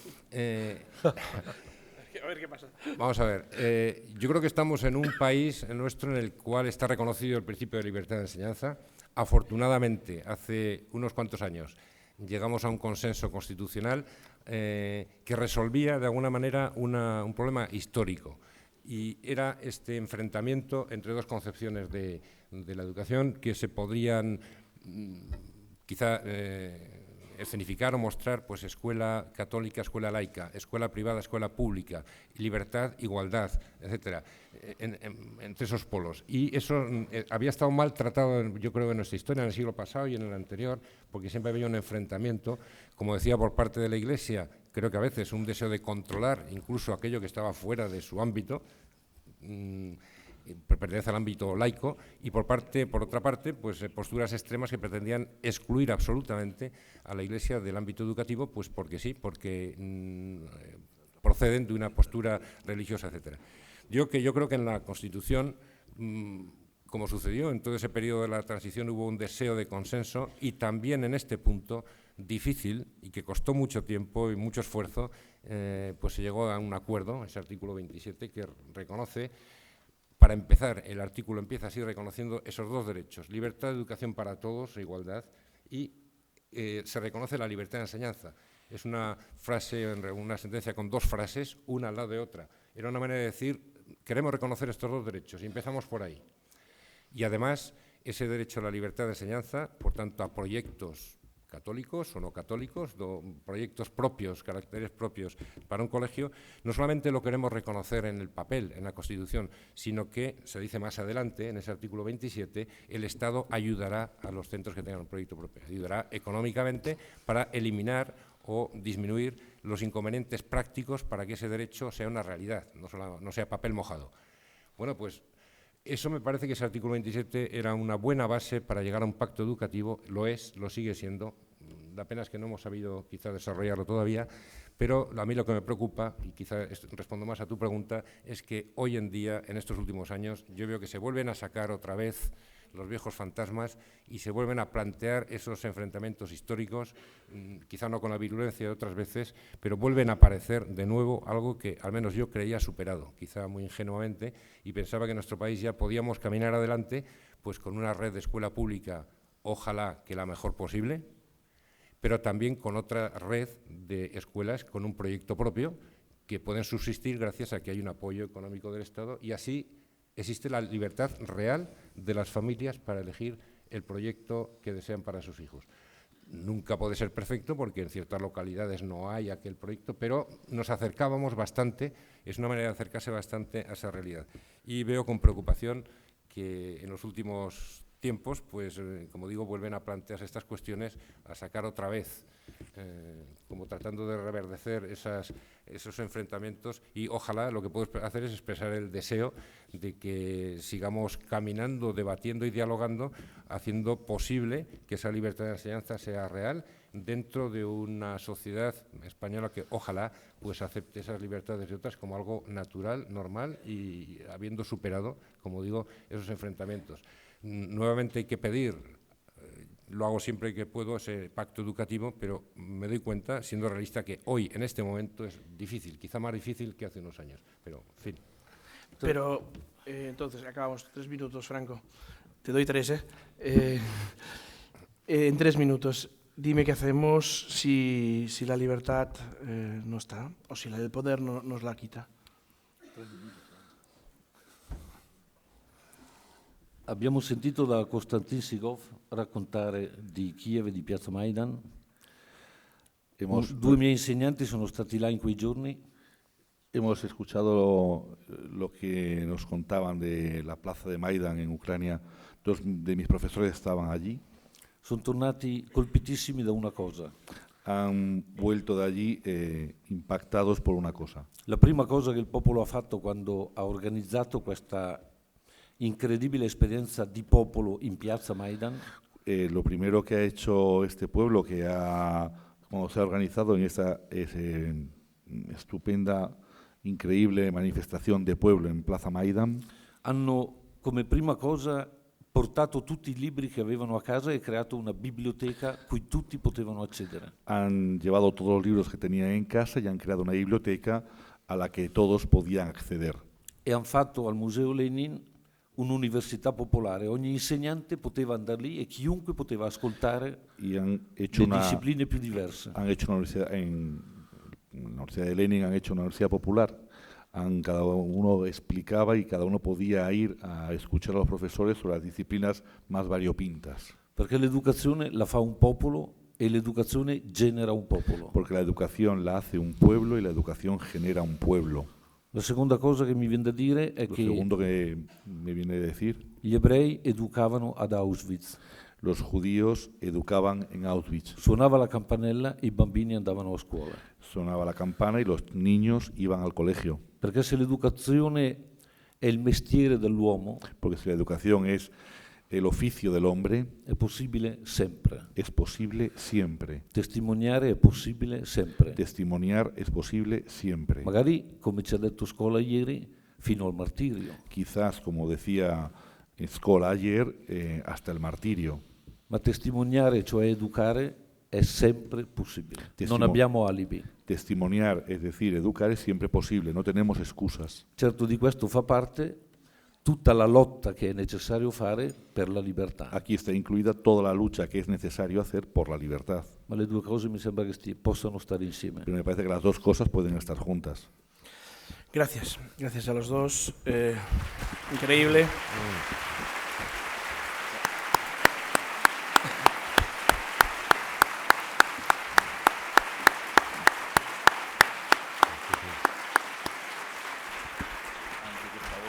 A ver qué pasa. Vamos a ver. Yo creo que estamos en un país nuestro en el cual está reconocido el principio de libertad de enseñanza. Afortunadamente, hace unos cuantos años llegamos a un consenso constitucional que resolvía de alguna manera un problema histórico. Y era este enfrentamiento entre dos concepciones de la educación que se podrían quizá escenificar o mostrar pues escuela católica, escuela laica, escuela privada, escuela pública, libertad, igualdad, etcétera, entre esos polos. Y eso había estado mal tratado, yo creo, en nuestra historia, en el siglo pasado y en el anterior, porque siempre había un enfrentamiento, como decía, por parte de la Iglesia, creo que a veces un deseo de controlar incluso aquello que estaba fuera de su ámbito, pertenece al ámbito laico, y por otra parte, pues posturas extremas que pretendían excluir absolutamente a la Iglesia del ámbito educativo, pues porque sí, porque proceden de una postura religiosa, etcétera. Yo creo que en la Constitución, como sucedió en todo ese periodo de la transición, hubo un deseo de consenso, y también en este punto difícil y que costó mucho tiempo y mucho esfuerzo, pues se llegó a un acuerdo, ese artículo 27, que reconoce. Para empezar, el artículo empieza así reconociendo esos dos derechos, libertad de educación para todos, igualdad, y se reconoce la libertad de enseñanza. Es una frase, una sentencia con dos frases, una al lado de otra. Era una manera de decir, queremos reconocer estos dos derechos, y empezamos por ahí. Y además, ese derecho a la libertad de enseñanza, por tanto, a proyectos católicos o no católicos, proyectos propios, caracteres propios para un colegio, no solamente lo queremos reconocer en el papel, en la Constitución, sino que, se dice más adelante, en ese artículo 27, el Estado ayudará a los centros que tengan un proyecto propio, ayudará económicamente para eliminar o disminuir los inconvenientes prácticos para que ese derecho sea una realidad, no sea papel mojado. Bueno, pues eso me parece que ese artículo 27 era una buena base para llegar a un pacto educativo, lo es, lo sigue siendo. La pena es que no hemos sabido quizá desarrollarlo todavía, pero a mí lo que me preocupa, y quizá respondo más a tu pregunta, es que hoy en día, en estos últimos años, yo veo que se vuelven a sacar otra vez los viejos fantasmas y se vuelven a plantear esos enfrentamientos históricos, quizá no con la virulencia de otras veces, pero vuelven a aparecer de nuevo algo que al menos yo creía superado, quizá muy ingenuamente, y pensaba que en nuestro país ya podíamos caminar adelante pues con una red de escuela pública, ojalá que la mejor posible, pero también con otra red de escuelas con un proyecto propio que pueden subsistir gracias a que hay un apoyo económico del Estado, y así existe la libertad real de las familias para elegir el proyecto que desean para sus hijos. Nunca puede ser perfecto porque en ciertas localidades no hay aquel proyecto, pero nos acercábamos bastante, es una manera de acercarse bastante a esa realidad. Y veo con preocupación que en los últimos tiempos, pues, como digo, vuelven a plantearse estas cuestiones, a sacar otra vez, como tratando de reverdecer esos enfrentamientos, y ojalá lo que puedo hacer es expresar el deseo de que sigamos caminando, debatiendo y dialogando, haciendo posible que esa libertad de enseñanza sea real dentro de una sociedad española que ojalá pues acepte esas libertades de otras como algo natural, normal, y habiendo superado, como digo, esos enfrentamientos. Nuevamente hay que pedir, lo hago siempre que puedo, ese pacto educativo, pero me doy cuenta, siendo realista, que hoy, en este momento, es difícil, quizá más difícil que hace unos años, pero en fin. Pero, entonces, acabamos, 3 minutos, Franco. Te doy 3, en 3 minutos, dime qué hacemos si la libertad no está, o si el poder nos la quita. Abbiamo sentito da Konstantin Sigov raccontare di Kiev e di Piazza Maidan. Due miei insegnanti sono stati là in quei giorni. Hemos escuchado lo que nos contaban de la plaza de Maidan en Ucrania. 2 de mis profesores estaban allí. Sono tornati colpitissimi da una cosa. Han vuelto de allí impactados por una cosa. La prima cosa che il popolo ha fatto quando ha organizzato questa incredibile esperienza di popolo in Piazza Maidan. Lo primero que ha hecho este pueblo, cuando se ha organizado en esta estupenda, increíble manifestación de pueblo en Plaza Maidan, hanno come prima cosa portato tutti i libri che avevano a casa e creato una biblioteca cui tutti potevano accedere. Han llevado todos los libros que tenían en casa y han creado una biblioteca a la que todos podían acceder. E hanno fatto al Museo Lenin un'università popolare, ogni insegnante poteva andare lì e chiunque poteva ascoltare le discipline più diverse. Han hecho una universidad en la Universidad de Lenin, han hecho una universidad popular, cada uno explicaba y cada uno podía ir a escuchar a los profesores sobre las disciplinas más variopintas. Perché l'educazione la fa un popolo e l'educazione genera un popolo. Porque la educación la hace un pueblo y la educación genera un pueblo. La seconda cosa che mi viene da dire è Lo che segundo que me viene a decir, gli ebrei educavano ad Auschwitz. los judíos educaban en Auschwitz. Suonava la campanella e i bambini andavano a scuola. Sonaba la campana y los niños iban al colegio. Perché se l'educazione è il mestiere dell'uomo, Porque si la educación es el oficio del hombre, è possibile sempre. es posible siempre. Testimoniare è possibile sempre. Testimoniar es posible siempre. Magari, come ci ha detto Scola ieri, fino al martirio. Quizás, como decía Scola ayer, hasta el martirio. Ma testimoniare, cioè educare, è sempre possibile. Non Testimo- abbiamo alibi. Testimoniar, es decir, educar es siempre posible, no tenemos excusas. Certo di questo fa parte tutta la lotta che è necessario fare per la libertà. Aquí está incluida toda la lucha que es necesario hacer por la libertad. Ma le due cose mi sembra che possano stare insieme. Pero me parece que las dos cosas pueden estar juntas. Gracias, gracias a los dos. Increíble.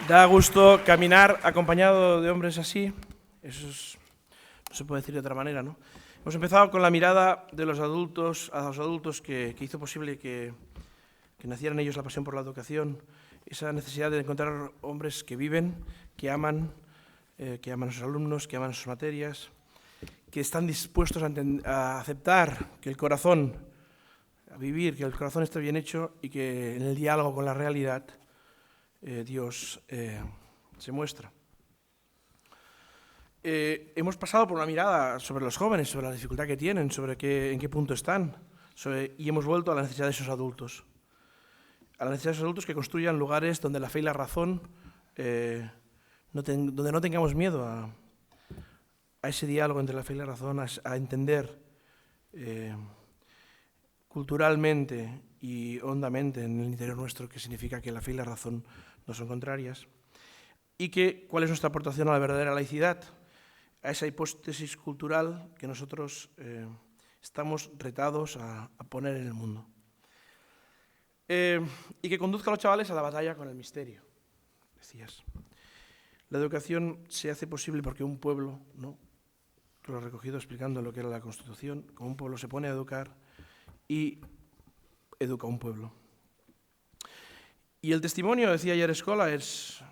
Da gusto caminar acompañado de hombres así. Eso no se puede decir de otra manera, ¿no? Hemos empezado con la mirada de los adultos a los adultos que hizo posible que naciera en ellos la pasión por la educación, esa necesidad de encontrar hombres que viven, que aman a sus alumnos, que aman sus materias, que están dispuestos a aceptar que el corazón, a vivir, que el corazón esté bien hecho y que en el diálogo con la realidad Dios se muestra. Hemos pasado por una mirada sobre los jóvenes, sobre la dificultad que tienen, sobre en qué punto están, y hemos vuelto a la necesidad de esos adultos. A la necesidad de esos adultos que construyan lugares donde la fe y la razón, donde no tengamos miedo a ese diálogo entre la fe y la razón, a entender culturalmente y hondamente en el interior nuestro qué significa que la fe y la razón no son contrarias, y cuál es nuestra aportación a la verdadera laicidad, a esa hipótesis cultural que nosotros estamos retados a poner en el mundo. Y que conduzca a los chavales a la batalla con el misterio, decías. La educación se hace posible porque un pueblo, ¿no? Tú lo has recogido explicando lo que era la Constitución, como un pueblo se pone a educar y educa a un pueblo. Y el testimonio, decía ayer Scola, es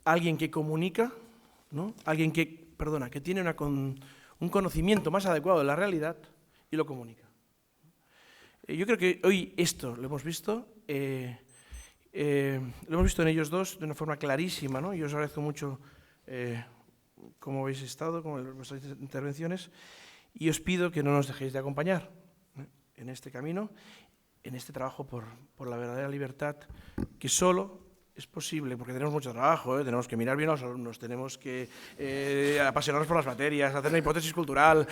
alguien que comunica, ¿no? Alguien que tiene un conocimiento más adecuado de la realidad y lo comunica. Yo creo que hoy esto lo hemos visto en ellos dos de una forma clarísima, ¿no? Yo os agradezco mucho cómo habéis estado, con vuestras intervenciones, y os pido que no nos dejéis de acompañar en este camino, en este trabajo por la verdadera libertad, que solo es posible, porque tenemos mucho trabajo, tenemos que mirar bien a los alumnos, tenemos que apasionarnos por las materias, hacer una hipótesis cultural,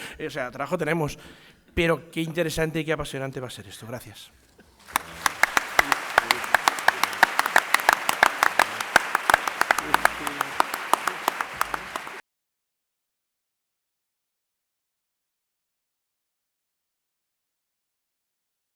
trabajo tenemos, pero qué interesante y qué apasionante va a ser esto. Gracias.